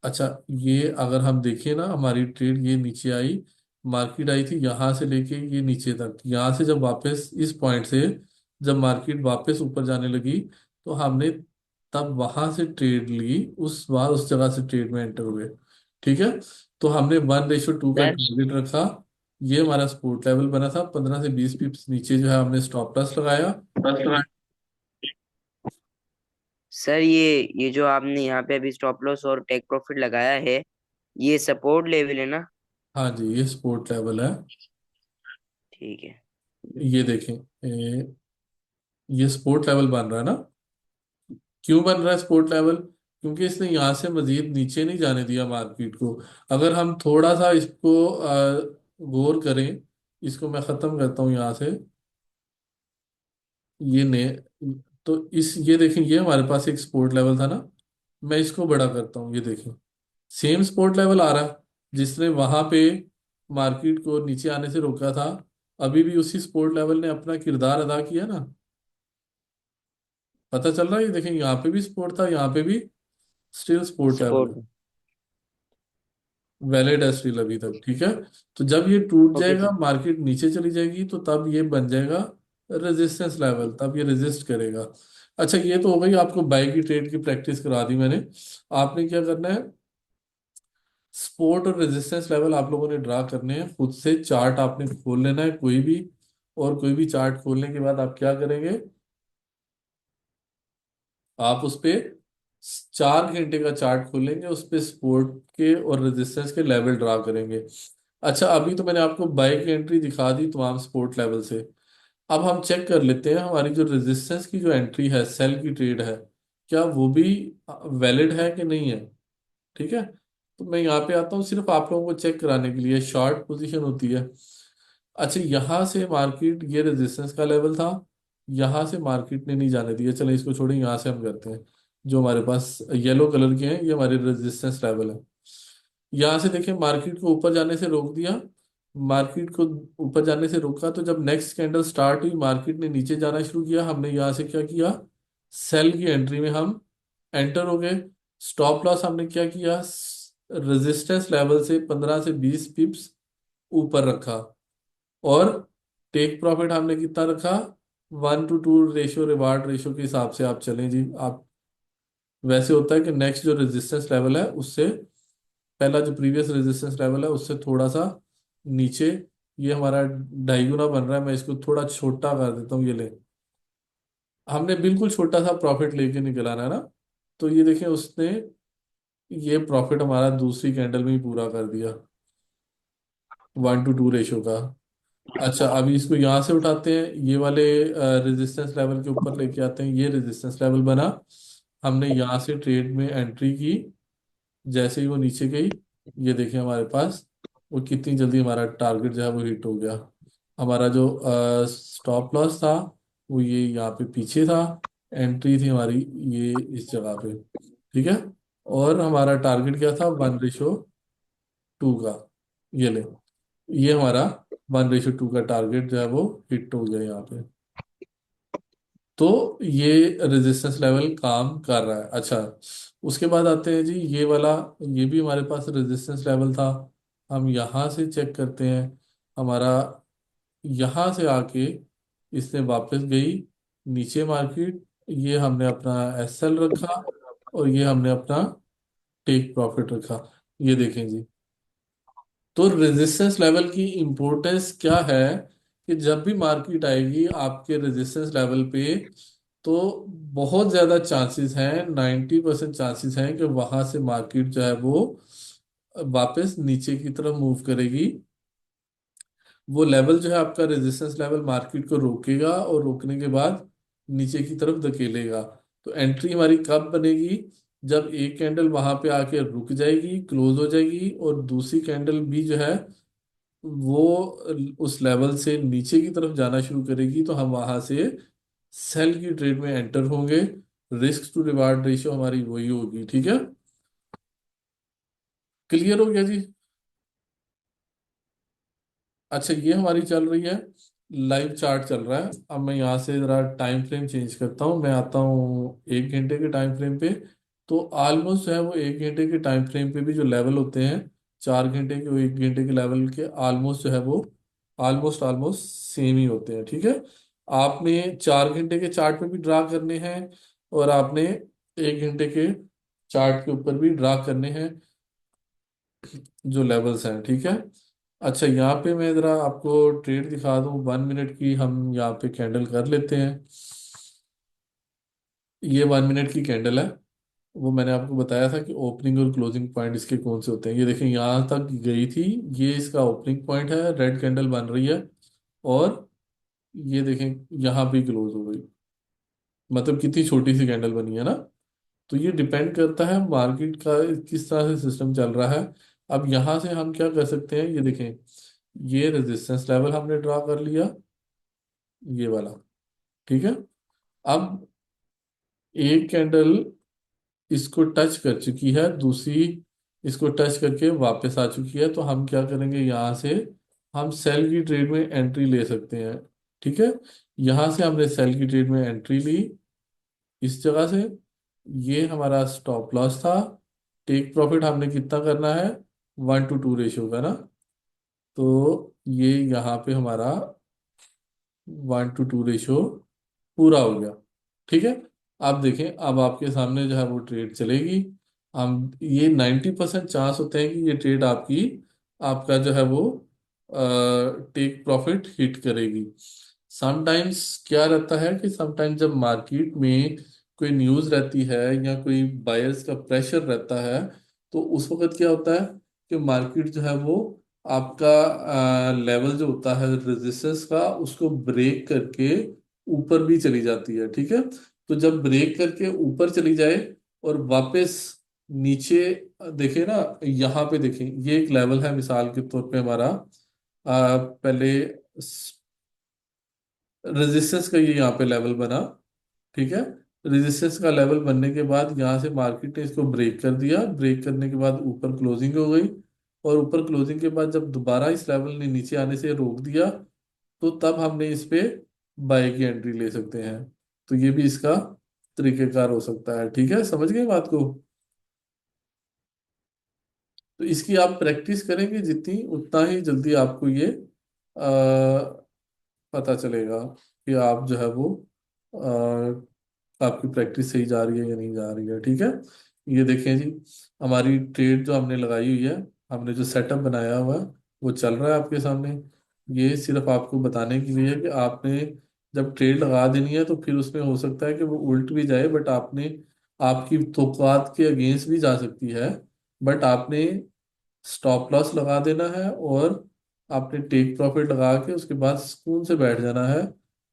अच्छा ये अगर हम देखें ना, हमारी ट्रेड ये नीचे आई, मार्केट आई थी यहाँ से लेके ये नीचे तक, यहाँ से जब वापस इस पॉइंट से जब मार्केट वापस ऊपर जाने लगी तो हमने तब वहां से ट्रेड ली, उस बार उस जगह से ट्रेड में एंटर हुए, ठीक है। तो हमने 1:2 का सर टारगेट रखा, ये हमारा सपोर्ट लेवल बना था, 15 से 20 पिप्स नीचे जो है हमने स्टॉप लॉस लगाया। सर ये जो आपने यहाँ पे अभी स्टॉप लॉस और टेक प्रॉफिट लगाया है, ये सपोर्ट लेवल है ना? हाँ जी ये सपोर्ट लेवल है, ठीक है। ये देखें ये सपोर्ट लेवल बन रहा है ना। क्यों बन रहा है स्पोर्ट लेवल, क्योंकि इसने यहाँ से मजीद नीचे नहीं जाने दिया मार्केट को। अगर हम थोड़ा सा इसको गौर करें, इसको मैं खत्म करता हूँ यहाँ से, ये ने, तो इस ये देखें, ये हमारे पास एक सपोर्ट लेवल था ना, मैं इसको बड़ा करता हूँ, ये देखें सेम सपोर्ट लेवल आ रहा है, जिसने वहां पे मार्केट को नीचे आने से रोका था, अभी भी उसी सपोर्ट लेवल ने अपना किरदार अदा किया ना, पता चल रहा है। ये देखें यहाँ पे भी सपोर्ट था, यहाँ पे भी स्टिल सपोर्ट लेवल है, सपोर्ट। वैलिड है स्टिल अभी तक, ठीक है। तो जब ये टूट ओके जाएगा, सर। मार्केट नीचे चली जाएगी, तो तब ये बन जाएगा रेजिस्टेंस लेवल, तब ये रेजिस्ट करेगा। अच्छा ये तो हो गई, आपको बाय की ट्रेड की प्रैक्टिस करा दी मैंने। आपने क्या करना है, सपोर्ट और रेजिस्टेंस लेवल आप लोगों ने ड्रा करने हैं खुद से, चार्ट आपने खोल लेना है कोई भी, और कोई भी चार्ट खोलने के बाद आप क्या करेंगे, आप उस पे 4 घंटे का चार्ट खोलेंगे, उस पे सपोर्ट के और रेजिस्टेंस के लेवल ड्रा करेंगे। अच्छा, अभी तो मैंने आपको बाय की एंट्री दिखा दी तमाम सपोर्ट लेवल से। अब हम चेक कर लेते हैं हमारी जो रेजिस्टेंस की जो एंट्री है, सेल की ट्रेड है, क्या वो भी वैलिड है कि नहीं है। ठीक है, तो मैं यहाँ पे आता हूँ सिर्फ आप लोगों को चेक कराने के लिए, शॉर्ट पोजीशन होती है। अच्छा, यहाँ से मार्केट, ये रेजिस्टेंस का लेवल था, यहाँ से मार्केट ने नहीं जाने दिया। चलो इसको छोड़ें, यहाँ से हम करते हैं। जो हमारे पास येलो कलर के हैं, ये हमारे रेजिस्टेंस लेवल है। यहाँ से देखिए मार्केट को ऊपर जाने से रोक दिया, मार्केट को ऊपर जाने से रोका, तो जब नेक्स्ट कैंडल स्टार्ट हुई मार्केट ने नीचे जाना शुरू किया, हमने यहाँ से क्या किया, सेल की एंट्री में हम एंटर हो गए। स्टॉप लॉस हमने क्या किया, रेजिस्टेंस लेवल से 15 से 20 पिप्स ऊपर रखा। और टेक प्रॉफिट हमने कितना रखा, 1 to 2 रेशियो, रिवार्ड रेशियो के हिसाब से आप चलें जी। आप, वैसे होता है कि नेक्स्ट जो रेजिस्टेंस लेवल है उससे पहला, जो प्रीवियस रेजिस्टेंस लेवल है उससे थोड़ा सा नीचे, ये हमारा 2.5 गुना बन रहा है। मैं इसको थोड़ा छोटा कर देता हूँ, ये ले, हमने बिल्कुल छोटा सा प्रॉफिट लेके निकलाना है ना। तो ये देखें उसने ये प्रॉफिट हमारा दूसरी कैंडल में ही पूरा कर दिया, 1 to 2 रेशो का। अच्छा, अभी इसको यहाँ से उठाते हैं, ये वाले रेजिस्टेंस लेवल के ऊपर लेके आते हैं, ये रेजिस्टेंस लेवल बना, हमने यहाँ से ट्रेड में एंट्री की। जैसे ही वो नीचे गई, ये देखिए हमारे पास वो कितनी जल्दी हमारा टारगेट जो है वो हिट हो गया। हमारा जो स्टॉप लॉस था वो ये यहाँ पे पीछे था, एंट्री थी हमारी ये इस जगह पे। ठीक है, और हमारा टारगेट क्या था, 1:2 का। ये ले, ये हमारा 1:2 का टारगेट जो है वो हिट हो गया यहाँ पे। तो ये रेजिस्टेंस लेवल काम कर रहा है। अच्छा, उसके बाद आते हैं जी ये वाला, ये भी हमारे पास रेजिस्टेंस लेवल था। हम यहाँ से चेक करते हैं, हमारा यहाँ से आके इसने वापस गई नीचे मार्केट, ये हमने अपना एसएल रखा और ये हमने अपना टेक प्रॉफिट रखा। ये देखें जी, तो रेजिस्टेंस लेवल की इंपॉर्टेंस क्या है, कि जब भी मार्केट आएगी आपके रेजिस्टेंस लेवल पे, तो बहुत ज्यादा चांसेस हैं, 90% चांसेस हैं कि वहां से मार्केट जो है वो वापस नीचे की तरफ मूव करेगी। वो लेवल जो है आपका रेजिस्टेंस लेवल मार्केट को रोकेगा और रोकने के बाद नीचे की तरफ धकेलेगा। तो एंट्री हमारी कब बनेगी, जब एक कैंडल वहां पे आके रुक जाएगी, क्लोज हो जाएगी, और दूसरी कैंडल भी जो है वो उस लेवल से नीचे की तरफ जाना शुरू करेगी, तो हम वहां से सेल की ट्रेड में एंटर होंगे। रिस्क टू रिवार्ड रेशियो हमारी वही होगी। ठीक है, क्लियर हो गया जी। अच्छा, ये हमारी चल रही है, लाइव चार्ट चल रहा है। अब मैं यहाँ से जरा टाइम फ्रेम चेंज करता हूँ, मैं आता हूँ 1 घंटे के टाइम फ्रेम पे। तो ऑलमोस्ट जो है वो 1 घंटे के टाइम फ्रेम पे भी जो लेवल होते हैं, 4 घंटे के और 1 घंटे के लेवल के ऑलमोस्ट जो है वो ऑलमोस्ट ऑलमोस्ट सेम ही होते हैं। ठीक है, आपने 4 घंटे के चार्ट पे भी ड्रा करने हैं और आपने 1 घंटे के चार्ट के ऊपर भी ड्रा करने हैं जो लेवल्स हैं। ठीक है, अच्छा यहाँ पे मैं जरा आपको ट्रेड दिखा दूं, 1 मिनट की हम यहाँ पे कैंडल कर लेते हैं। ये 1 मिनट की कैंडल है, वो मैंने आपको बताया था कि ओपनिंग और क्लोजिंग पॉइंट इसके कौन से होते हैं। ये देखें यहाँ तक गई थी, ये इसका ओपनिंग पॉइंट है, रेड कैंडल बन रही है, और ये देखें यहाँ पे क्लोज हो गई। मतलब कितनी छोटी सी कैंडल बनी है ना। तो ये डिपेंड करता है मार्केट का किस तरह से सिस्टम चल रहा है। अब यहाँ से हम क्या कर सकते हैं, ये देखें, ये रेजिस्टेंस लेवल हमने ड्रा कर लिया, ये वाला। ठीक है, अब एक कैंडल इसको टच कर चुकी है, दूसरी इसको टच करके वापस आ चुकी है, तो हम क्या करेंगे, यहाँ से हम सेल की ट्रेड में एंट्री ले सकते हैं। ठीक है, यहाँ से हमने सेल की ट्रेड में एंट्री ली इस जगह से, ये हमारा स्टॉप लॉस था। टेक प्रॉफिट हमने कितना करना है, 1 to 2 रेशियो का ना। तो ये यहाँ पे हमारा 1 to 2 रेशियो पूरा हो गया। ठीक है, आप देखें अब आपके सामने जो है वो ट्रेड चलेगी। हम, ये 90% चांस होते हैं कि ये ट्रेड आपकी, आपका जो है वो टेक प्रॉफिट हिट करेगी। समटाइम्स क्या रहता है कि समटाइम्स जब मार्केट में कोई न्यूज़ रहती है या कोई बायर्स का प्रेशर रहता है, तो उस वक्त क्या होता है कि मार्केट जो है वो आपका लेवल जो होता है रेजिस्टेंस का, उसको ब्रेक करके ऊपर भी चली जाती है, ठीक है। तो जब ब्रेक करके ऊपर चली जाए और वापस नीचे, देखें ना, यहाँ पे देखें, ये एक लेवल है मिसाल के तौर पे हमारा, पहले रेजिस्टेंस का ये यहाँ पे लेवल बना, ठीक है। रेजिस्टेंस का लेवल बनने के बाद यहाँ से मार्केट ने इसको ब्रेक कर दिया, ब्रेक करने के बाद ऊपर क्लोजिंग हो गई, और ऊपर क्लोजिंग के बाद जब दोबारा इस लेवल ने नीचे आने से रोक दिया, तो तब हमने इस पे बाय की एंट्री ले सकते हैं। तो ये भी इसका तरीकेकार हो सकता है, ठीक है, समझ गए बात को। तो इसकी आप प्रैक्टिस करेंगे जितनी, उतना ही जल्दी आपको ये पता चलेगा कि आप जो है वो आपकी प्रैक्टिस सही जा रही है या नहीं जा रही है, ठीक है। ये देखें जी, हमारी ट्रेड जो हमने लगाई हुई है, हमने जो सेटअप बनाया हुआ है, वो चल रहा है आपके सामने। ये सिर्फ आपको बताने के लिए है कि आपने जब ट्रेड लगा देनी है तो फिर उसमें हो सकता है कि वो उल्ट भी जाए, बट आपने, आपकी तौकात के अगेंस्ट भी जा सकती है, बट आपने स्टॉप लॉस लगा देना है, और आपने टेक प्रॉफिट लगा के उसके बाद सुकून से बैठ जाना है।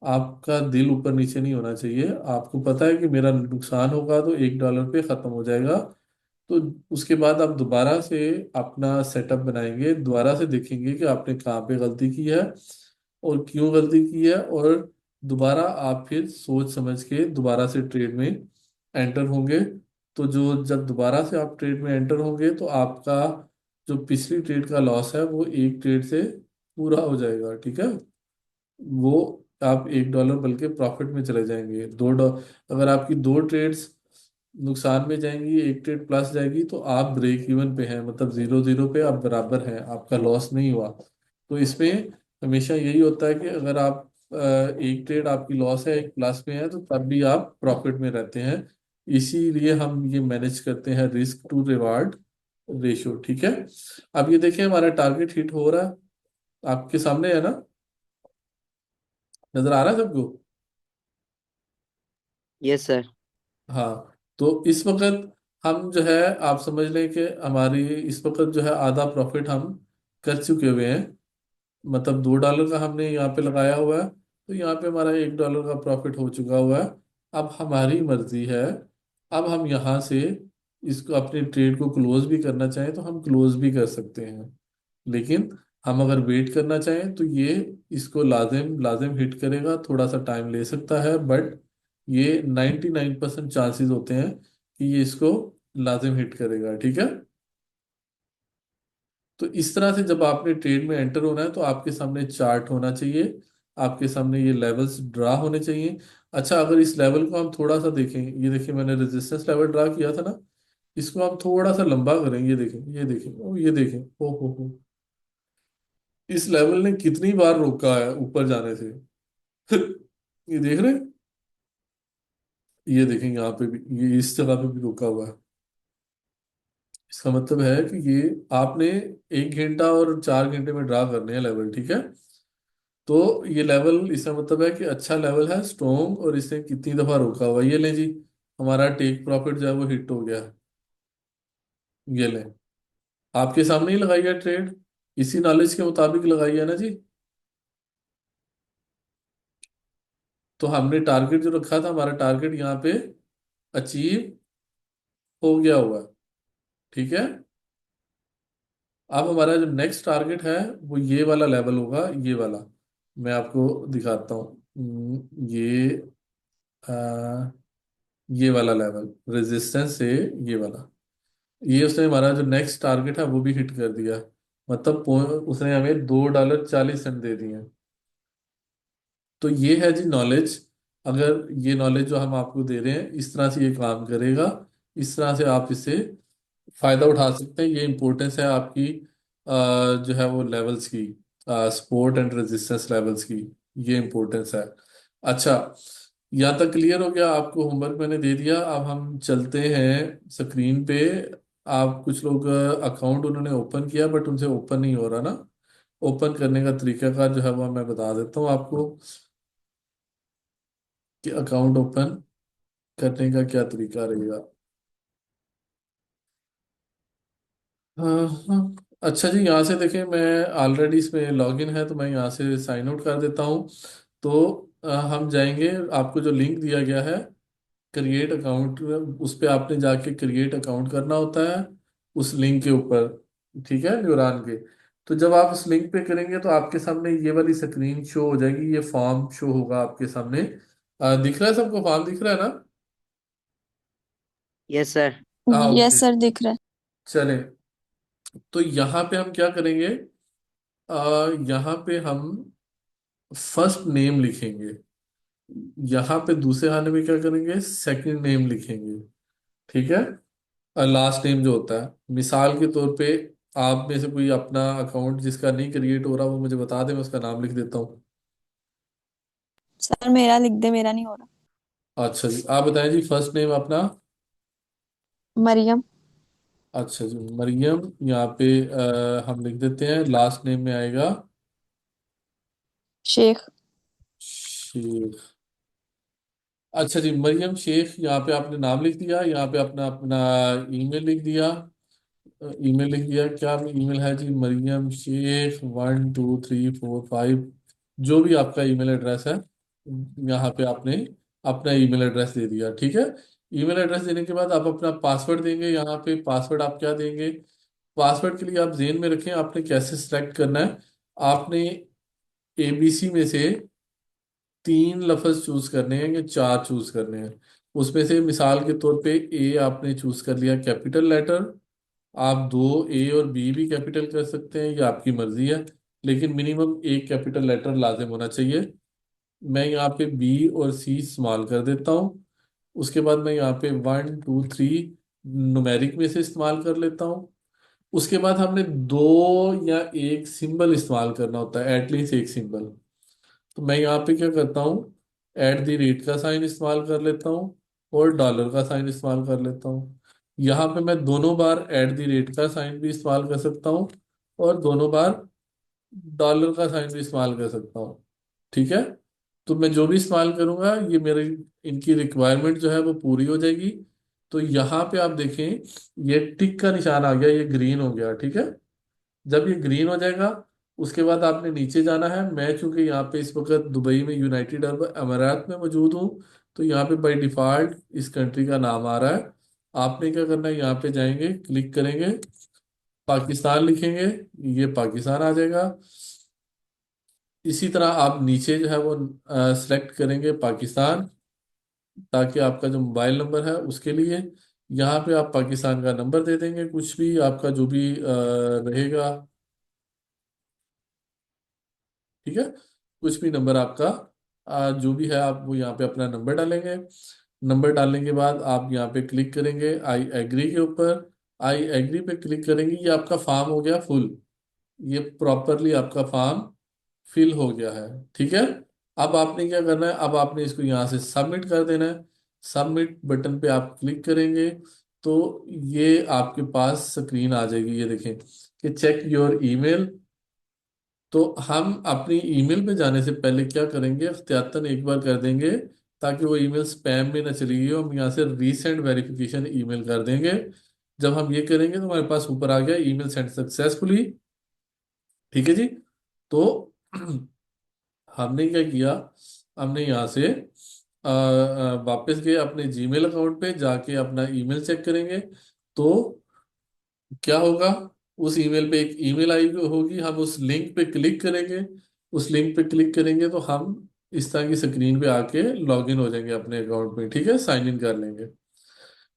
आपका दिल ऊपर नीचे नहीं होना चाहिए। आपको पता है कि मेरा नुकसान होगा तो $1 पे खत्म हो जाएगा। तो उसके बाद आप दोबारा से अपना सेटअप बनाएंगे, दोबारा से देखेंगे कि आपने कहाँ पे गलती की है और क्यों गलती की है, और दोबारा आप फिर सोच समझ के दोबारा से ट्रेड में एंटर होंगे। तो जो जब दोबारा से आप ट्रेड में एंटर होंगे तो आपका जो पिछली ट्रेड का लॉस है वो एक ट्रेड से पूरा हो जाएगा, ठीक है। वो आप $1 बल्कि प्रॉफिट में चले जाएंगे। अगर आपकी दो ट्रेड्स नुकसान में जाएंगी, एक ट्रेड प्लस जाएगी, तो आप ब्रेक इवन पे हैं, मतलब 0-0 पे आप बराबर हैं, आपका लॉस नहीं हुआ। तो इसमें हमेशा यही होता है कि अगर आप एक ट्रेड आपकी लॉस है, एक प्लस में है, तो तब भी आप प्रॉफिट में रहते हैं। इसीलिए हम ये मैनेज करते हैं रिस्क टू रिवार्ड रेशियो, ठीक है। अब ये देखें, हमारा टारगेट हिट हो रहा है, आपके सामने है ना, नजर आ रहा है सबको। Yes sir. हाँ, तो इस वक्त हम जो है, आप समझ लें कि हमारी इस वक्त जो है आधा प्रॉफिट हम कर चुके हुए हैं। मतलब $2 का हमने यहाँ पे लगाया हुआ है, तो यहाँ पे हमारा $1 का प्रॉफिट हो चुका हुआ है। अब हमारी मर्जी है, अब हम यहाँ से इसको अपने ट्रेड को क्लोज भी करना चाहें तो हम क्लोज भी कर सकते हैं। लेकिन हम अगर वेट करना चाहें तो ये इसको लाजिम लाजिम हिट करेगा, थोड़ा सा टाइम ले सकता है, बट ये 99% चांसेस होते हैं कि ये इसको लाजिम हिट करेगा, ठीक है। तो इस तरह से जब आपने ट्रेड में एंटर होना है तो आपके सामने चार्ट होना चाहिए, आपके सामने ये लेवल्स ड्रा होने चाहिए। अच्छा, अगर इस लेवल को हम थोड़ा सा देखें, ये देखिए मैंने रेजिस्टेंस लेवल ड्रा किया था ना, इसको हम थोड़ा सा लंबा करें, ये देखें, ये देखें, ओ ये देखें, ओ हो, इस लेवल ने कितनी बार रोका है ऊपर जाने से। ये देख रहे हैं, ये देखें यहाँ पे भी, ये इस जगह पे भी रुका हुआ है। इसका मतलब है कि ये आपने 1 घंटा और 4 घंटे में ड्रा करने हैं लेवल, ठीक है। तो ये लेवल, इसका मतलब है कि अच्छा लेवल है, स्ट्रॉन्ग, और इसने कितनी दफा रोका हुआ है। ये ले जी, हमारा टेक प्रॉफिट जो है वो हिट हो गया। ये ले, आपके सामने ही लगाई है ट्रेड, इसी नॉलेज के मुताबिक लगाई है ना जी। तो हमने टारगेट जो रखा था, हमारा टारगेट यहाँ पे अचीव हो गया हुआ है, ठीक है। अब हमारा जो नेक्स्ट टारगेट है वो ये वाला लेवल होगा, ये वाला। मैं आपको दिखाता हूँ। आ, ये वाला लेवल रेजिस्टेंस से, ये वाला, ये उसने हमारा जो नेक्स्ट टारगेट है वो भी हिट कर दिया। मतलब उसने हमें $2.40 दे दिए। तो ये है जी नॉलेज। अगर ये नॉलेज जो हम आपको दे रहे हैं इस तरह से ये काम करेगा, इस तरह से आप इससे फायदा उठा सकते हैं। ये इंपॉर्टेंस है आपकी जो है वो लेवल्स की, सपोर्ट एंड रेजिस्टेंस लेवल्स की, ये इंपॉर्टेंस है। अच्छा, यहाँ तक क्लियर हो गया, आपको होमवर्क मैंने दे दिया। अब हम चलते हैं स्क्रीन पे। आप कुछ लोग अकाउंट उन्होंने ओपन किया बट उनसे ओपन नहीं हो रहा ना। ओपन करने का तरीकाकार जो है वो मैं बता देता हूँ आपको, कि अकाउंट ओपन करने का क्या तरीका रहेगा। हाँ हाँ, अच्छा जी, यहाँ से देखें, मैं ऑलरेडी इसमें लॉगिन है तो मैं यहाँ से साइन आउट कर देता हूँ। तो हम जाएंगे, आपको जो लिंक दिया गया है क्रिएट अकाउंट, उस पे आपने जाके क्रिएट अकाउंट करना होता है, उस लिंक के ऊपर। ठीक है, न्यूरॉन के। तो जब आप उस लिंक पे करेंगे तो आपके सामने ये वाली स्क्रीन शो हो जाएगी, ये फॉर्म शो होगा आपके सामने। दिख रहा है सबको, फॉर्म दिख रहा है ना? Yes sir. हाँ, यस ओके। सर, दिख रहा है। चलें, तो यहाँ पे हम क्या करेंगे, यहाँ पे हम फर्स्ट नेम लिखेंगे। यहाँ पे दूसरे खाने में क्या करेंगे, सेकंड नेम लिखेंगे। ठीक है, लास्ट नेम जो होता है, मिसाल के तौर पे आप में से कोई अपना अकाउंट जिसका नहीं क्रिएट हो रहा वो मुझे बता दे, मैं उसका नाम लिख देता हूँ। सर मेरा लिख दे, मेरा नहीं हो रहा। अच्छा जी, आप बताएं जी फर्स्ट नेम अपना। मरियम। अच्छा जी, मरियम। यहाँ पे हम लिख देते हैं, लास्ट नेम में आएगा शेख। शेख। अच्छा जी, मरियम शेख, यहाँ पे आपने नाम लिख दिया, यहाँ पे अपना अपना ईमेल लिख दिया। ईमेल लिख दिया, क्या ईमेल है जी, मरियम शेख 1 2 3 4 5, जो भी आपका ईमेल एड्रेस है, यहाँ पे आपने अपना ईमेल एड्रेस दे दिया। ठीक है, ईमेल एड्रेस देने के बाद आप अपना पासवर्ड देंगे। यहाँ पे पासवर्ड आप क्या देंगे, पासवर्ड के लिए आप जेन में रखें आपने कैसे सिलेक्ट करना है। आपने एबीसी में से 3 लफ्ज चूज करने हैं या 4 चूज करने हैं। उसमें से मिसाल के तौर पे ए आपने चूज कर लिया कैपिटल लेटर, आप दो ए और बी भी कैपिटल कर सकते हैं, ये आपकी मर्जी है, लेकिन मिनिमम एक कैपिटल लेटर लाजिम होना चाहिए। मैं यहाँ पे बी और सी इस्तेमाल कर देता हूँ। उसके बाद मैं यहाँ पे 1 2 3 नुमेरिक में से इस्तेमाल कर लेता हूँ। उसके बाद हमने दो या एक सिंबल इस्तेमाल करना होता है, एटलीस्ट एक सिंबल। तो मैं यहाँ पे क्या करता हूँ, @ का साइन इस्तेमाल कर लेता हूँ और डॉलर का साइन इस्तेमाल कर लेता हूँ। यहाँ पे मैं दोनों बार @ का साइन भी इस्तेमाल कर सकता हूँ और दोनों बार डॉलर का साइन भी इस्तेमाल कर सकता हूँ। ठीक है, तो मैं जो भी इस्तेमाल करूंगा ये मेरे, इनकी रिक्वायरमेंट जो है वो पूरी हो जाएगी। तो यहाँ पे आप देखें, ये टिक का निशान आ गया, ये ग्रीन हो गया। ठीक है, जब ये ग्रीन हो जाएगा उसके बाद आपने नीचे जाना है। मैं चूंकि यहाँ पे इस वक्त दुबई में, यूनाइटेड अरब अमीरात में मौजूद हूँ, तो यहाँ पे बाय डिफॉल्ट इस कंट्री का नाम आ रहा है। आपने क्या करना है, यहाँ पे जाएंगे, क्लिक करेंगे, पाकिस्तान लिखेंगे, ये पाकिस्तान आ जाएगा। इसी तरह आप नीचे जो है वो सिलेक्ट करेंगे पाकिस्तान, ताकि आपका जो मोबाइल नंबर है उसके लिए यहाँ पे आप पाकिस्तान का नंबर दे देंगे, कुछ भी आपका जो भी रहेगा। ठीक है, कुछ भी नंबर आपका जो भी है आप वो यहाँ पे अपना नंबर डालेंगे। नंबर डालने के बाद आप यहाँ पे क्लिक करेंगे आई एग्री के ऊपर। आई एग्री पे क्लिक करेंगे, ये आपका फॉर्म हो गया फुल, ये प्रॉपरली आपका फॉर्म फिल हो गया है। ठीक है, अब आपने क्या करना है, अब आपने इसको यहाँ से सबमिट कर देना है। सबमिट बटन पे आप क्लिक करेंगे तो ये आपके पास स्क्रीन आ जाएगी, ये देखें कि चेक योर ईमेल। तो हम अपनी ईमेल पे जाने से पहले क्या करेंगे, एहतियातन एक बार कर देंगे, ताकि वो ईमेल स्पैम में न चली गई हो। हम यहाँ से रीसेंट वेरिफिकेशन ईमेल कर देंगे। जब हम ये करेंगे तो हमारे पास ऊपर आ गया ईमेल सेंड सक्सेसफुली। ठीक है जी, तो हमने क्या किया, हमने यहाँ से वापस गए अपने जीमेल अकाउंट पे, जाके अपना ईमेल चेक करेंगे। तो क्या होगा, उस ईमेल पे एक ईमेल आई होगी, हम उस लिंक पे क्लिक करेंगे। उस लिंक पे क्लिक करेंगे तो हम इस तरह की स्क्रीन पे आके लॉग इन हो जाएंगे अपने अकाउंट में। ठीक है, साइन इन कर लेंगे।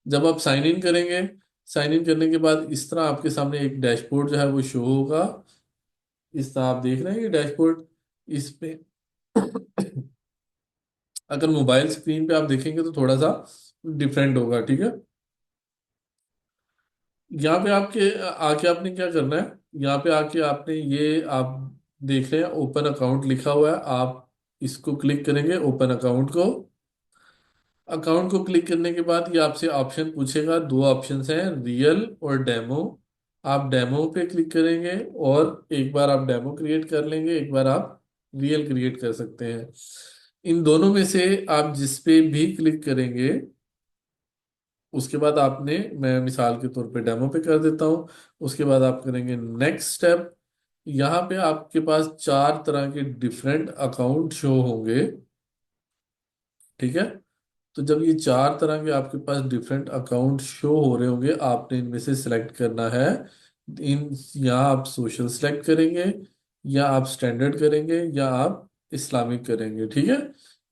जब आप साइन इन करेंगे, साइन इन करने के बाद इस तरह आपके सामने एक डैशबोर्ड जो है वो शो होगा। इस तरह आप देख रहे हैं ये डैशबोर्ड, इस पे अगर मोबाइल स्क्रीन पे आप देखेंगे तो थोड़ा सा डिफरेंट होगा। ठीक है, यहाँ पे आपके आके आपने क्या करना है, यहाँ पे आके आपने ये आप देख रहे हैं ओपन अकाउंट लिखा हुआ है, आप इसको क्लिक करेंगे, ओपन अकाउंट को। अकाउंट को क्लिक करने के बाद ये आपसे ऑप्शन पूछेगा, दो ऑप्शंस हैं, रियल और डेमो। आप डेमो पे क्लिक करेंगे और एक बार आप डेमो क्रिएट कर लेंगे, एक बार आप रियल क्रिएट कर सकते हैं। इन दोनों में से आप जिस पे भी क्लिक करेंगे उसके बाद आपने, मैं मिसाल के तौर पे डेमो पे कर देता हूँ। उसके बाद आप करेंगे नेक्स्ट स्टेप। यहाँ पे आपके पास चार तरह के डिफरेंट अकाउंट शो होंगे। ठीक है। तो जब ये चार तरह के आपके पास डिफरेंट अकाउंट शो हो रहे होंगे, आपने इनमें से सिलेक्ट करना है। इन यहाँ आप सोशल सिलेक्ट करेंगे, या आप स्टैंडर्ड करेंगे, या आप इस्लामिक करेंगे। ठीक है।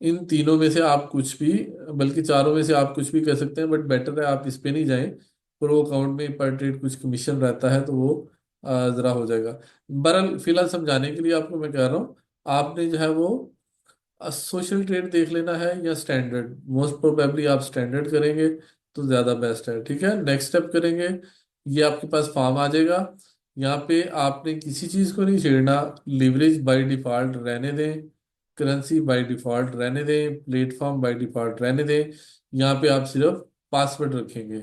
इन तीनों में से आप कुछ भी, बल्कि चारों में से आप कुछ भी कर सकते हैं, बट बेटर है आप इस पे नहीं जाएं। प्रो अकाउंट में पर ट्रेड कुछ कमीशन रहता है, तो वो जरा हो जाएगा। बहरहाल फिलहाल समझाने के लिए आपको मैं कह रहा हूँ, आपने जो है वो सोशल ट्रेड देख लेना है या स्टैंडर्ड। मोस्ट प्रोबेबली आप स्टैंडर्ड करेंगे तो ज्यादा बेस्ट है। ठीक है। नेक्स्ट स्टेप करेंगे, ये आपके पास फॉर्म आ जाएगा। यहाँ पे आपने किसी चीज को नहीं छेड़ना। लिवरेज बाय डिफॉल्ट रहने दें, करेंसी बाय डिफॉल्ट रहने दें, प्लेटफॉर्म बाय डिफॉल्ट रहने दें। यहाँ पे आप सिर्फ पासवर्ड रखेंगे।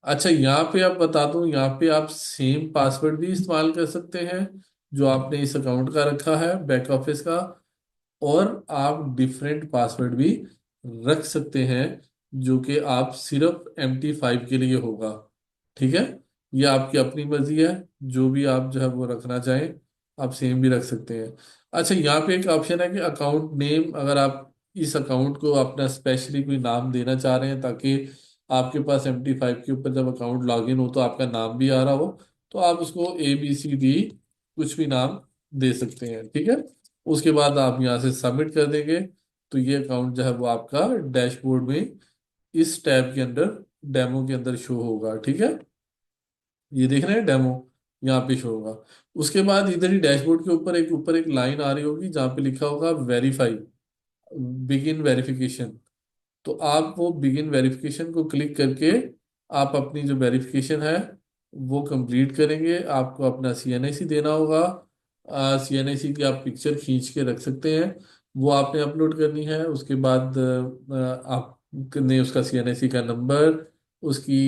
अच्छा, यहाँ पे आप बता दूं, यहाँ पे आप सेम पासवर्ड भी इस्तेमाल कर सकते हैं जो आपने इस अकाउंट का रखा है बैक ऑफिस का, और आप डिफरेंट पासवर्ड भी रख सकते हैं जो कि आप सिर्फ MT5 के लिए होगा। ठीक है। ये आपकी अपनी मर्जी है, जो भी आप जो है वो रखना चाहें आप सेम भी रख सकते हैं। अच्छा, यहाँ पे एक ऑप्शन है कि अकाउंट नेम, अगर आप इस अकाउंट को अपना स्पेशली कोई नाम देना चाह रहे हैं ताकि आपके पास MT5 के ऊपर जब अकाउंट लॉगिन हो तो आपका नाम भी आ रहा हो, तो आप उसको ABCD कुछ भी नाम दे सकते हैं। ठीक है। उसके बाद आप यहाँ से सबमिट कर देंगे, तो ये अकाउंट जो है वो आपका डैशबोर्ड में इस टैब के अंदर, डेमो के अंदर शो होगा। ठीक है। ये देख रहे हैं डेमो, यहाँ पे शो होगा। उसके बाद इधर ही डैशबोर्ड के ऊपर एक लाइन आ रही होगी जहाँ पे लिखा होगा वेरीफाई, बिगिन वेरिफिकेशन। तो आप वो बिगिन वेरिफिकेशन को क्लिक करके आप अपनी जो वेरिफिकेशन है वो कंप्लीट करेंगे। आपको अपना CNIC देना होगा। CNIC की आप पिक्चर खींच के रख सकते हैं, वो आपने अपलोड करनी है। उसके बाद आपने उसका CNIC का नंबर, उसकी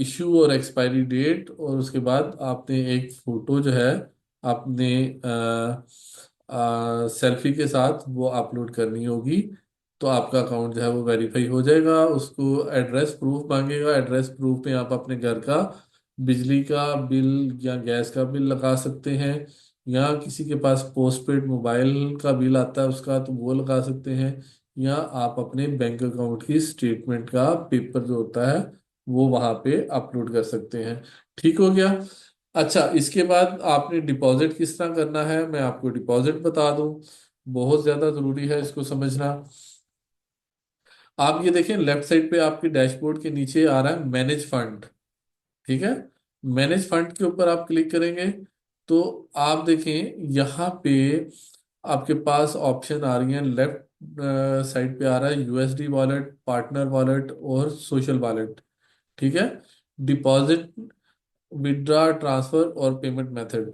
इशू और एक्सपायरी डेट, और उसके बाद आपने एक फोटो जो है आपने सेल्फी के साथ वो अपलोड करनी होगी। तो आपका अकाउंट जो है वो वेरीफाई हो जाएगा। उसको एड्रेस प्रूफ मांगेगा। एड्रेस प्रूफ में आप अपने घर का बिजली का बिल या गैस का बिल लगा सकते हैं, या किसी के पास पोस्टपेड मोबाइल का बिल आता है उसका, तो वो लगा सकते हैं, या आप अपने बैंक अकाउंट की स्टेटमेंट का पेपर जो होता है वो वहां पे अपलोड कर सकते हैं। ठीक हो गया। अच्छा, इसके बाद आपने डिपॉजिट किस तरह करना है मैं आपको डिपॉजिट बता दूं, बहुत ज्यादा जरूरी है इसको समझना। आप ये देखें, लेफ्ट साइड पे आपके डैशबोर्ड के नीचे आ रहा है मैनेज फंड। ठीक है। मैनेज फंड के ऊपर आप क्लिक करेंगे तो आप देखें यहाँ पे आपके पास ऑप्शन आ रही हैं। लेफ्ट साइड पे आ रहा है USD वॉलेट, पार्टनर वॉलेट और सोशल वॉलेट। ठीक है। डिपॉजिट, विड्रा, ट्रांसफर और पेमेंट मेथड।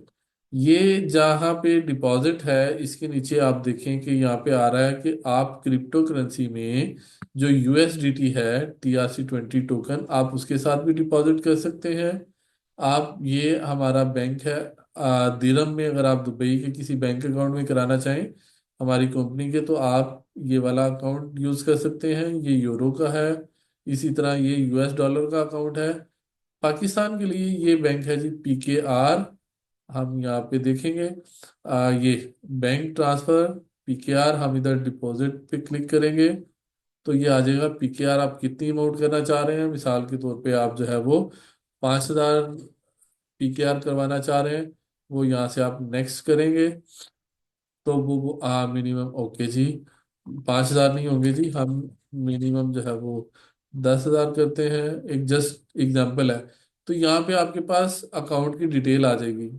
ये जहाँ पे डिपॉजिट है इसके नीचे आप देखें कि यहाँ पे आ रहा है कि आप क्रिप्टो करेंसी में जो USDT है, TRC20 टोकन, आप उसके साथ भी डिपॉजिट कर सकते हैं। आप, ये हमारा बैंक है दिरहम में, अगर आप दुबई के किसी बैंक अकाउंट में कराना चाहें हमारी कंपनी के, तो आप ये वाला अकाउंट यूज कर सकते हैं। ये यूरो का है। इसी तरह ये US डॉलर का अकाउंट है। पाकिस्तान के लिए ये बैंक है जी PKR। हम यहाँ पे देखेंगे ये बैंक ट्रांसफर PKR, हम इधर डिपॉजिट पे क्लिक करेंगे तो ये आ जाएगा PKR। आप कितनी अमाउंट करना चाह रहे हैं, मिसाल के तौर पे आप जो है वो 5,000 PKR करवाना चाह रहे हैं, वो यहाँ से आप नेक्स्ट करेंगे तो वो मिनिमम, ओके जी, 5,000 नहीं होंगे जी, हम मिनिमम जो है वो 10,000 करते हैं। एक जस्ट एग्जांपल है। तो यहाँ पे आपके पास अकाउंट की डिटेल आ जाएगी।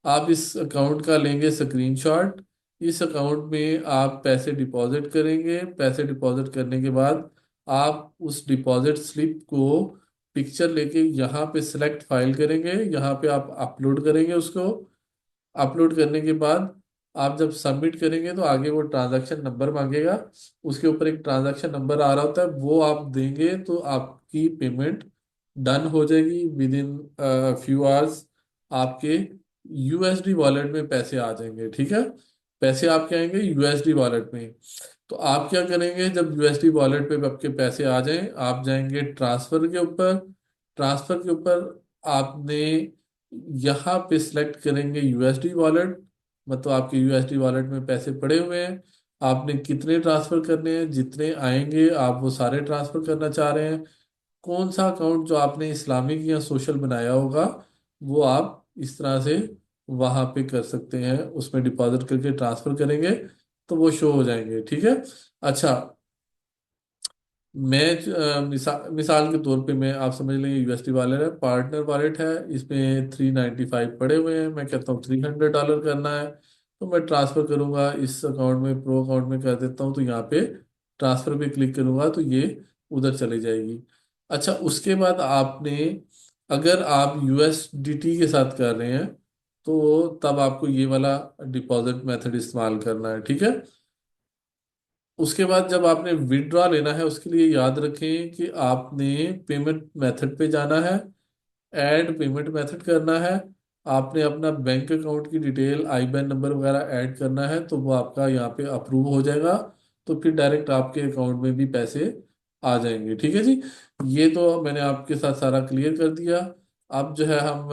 आप इस अकाउंट का लेंगे स्क्रीनशॉट। इस अकाउंट में आप पैसे डिपॉजिट करेंगे। पैसे डिपॉजिट करने के बाद आप उस डिपॉजिट स्लिप को पिक्चर लेके यहाँ पे सिलेक्ट फाइल करेंगे, यहाँ पे आप अपलोड करेंगे उसको। अपलोड करने के बाद आप जब सबमिट करेंगे तो आगे वो ट्रांजैक्शन नंबर मांगेगा। उसके ऊपर एक ट्रांजैक्शन नंबर आ रहा होता है, वो आप देंगे तो आपकी पेमेंट डन हो जाएगी। विद इन फ्यू आवर्स आपके USD वॉलेट में पैसे आ जाएंगे। ठीक है। पैसे आपके आएंगे USD वॉलेट में। तो आप क्या करेंगे, जब यूएसडी वॉलेट पे आपके पैसे आ जाएं, आप जाएंगे ट्रांसफर के ऊपर। ट्रांसफर के ऊपर आपने यहाँ पे सिलेक्ट करेंगे यूएसडी वॉलेट, मतलब आपके यूएसडी वॉलेट में पैसे पड़े हुए हैं। आपने कितने ट्रांसफर करने हैं, जितने आएंगे आप वो सारे ट्रांसफर करना चाह रहे हैं। कौन सा अकाउंट जो आपने इस्लामिक या सोशल बनाया होगा वो आप इस तरह से वहां पे कर सकते हैं, उसमें डिपॉजिट करके ट्रांसफर करेंगे तो वो शो हो जाएंगे। ठीक है। अच्छा, मैं मिसाल के तौर पे मैं, आप समझ लेंगे यूएसडी वॉलेट है, पार्टनर वॉलेट है, इसमें 395 पड़े हुए हैं, मैं कहता हूँ $300 करना है, तो मैं ट्रांसफर करूंगा इस अकाउंट में, प्रो अकाउंट में कर देता हूँ, तो यहाँ पे ट्रांसफर पे क्लिक करूंगा तो ये उधर चली जाएगी। अच्छा, उसके बाद आपने, अगर आप यूएसडीटी के साथ कर रहे हैं तो तब आपको ये वाला डिपॉजिट मेथड इस्तेमाल करना है। ठीक है। उसके बाद जब आपने विड्रॉ लेना है, उसके लिए याद रखें कि आपने पेमेंट मेथड पे जाना है, ऐड पेमेंट मेथड करना है, आपने अपना बैंक अकाउंट की डिटेल, आईबैन नंबर वगैरह ऐड करना है, तो वो आपका यहाँ पे अप्रूव हो जाएगा, तो फिर डायरेक्ट आपके अकाउंट में भी पैसे आ जाएंगे। ठीक है जी। ये तो मैंने आपके साथ सारा क्लियर कर दिया। अब जो है हम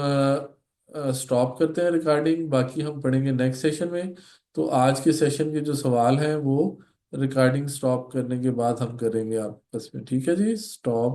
स्टॉप करते हैं रिकॉर्डिंग, बाकी हम पढ़ेंगे नेक्स्ट सेशन में। तो आज के सेशन के जो सवाल हैं वो रिकॉर्डिंग स्टॉप करने के बाद हम करेंगे आपस में। ठीक है जी, स्टॉप।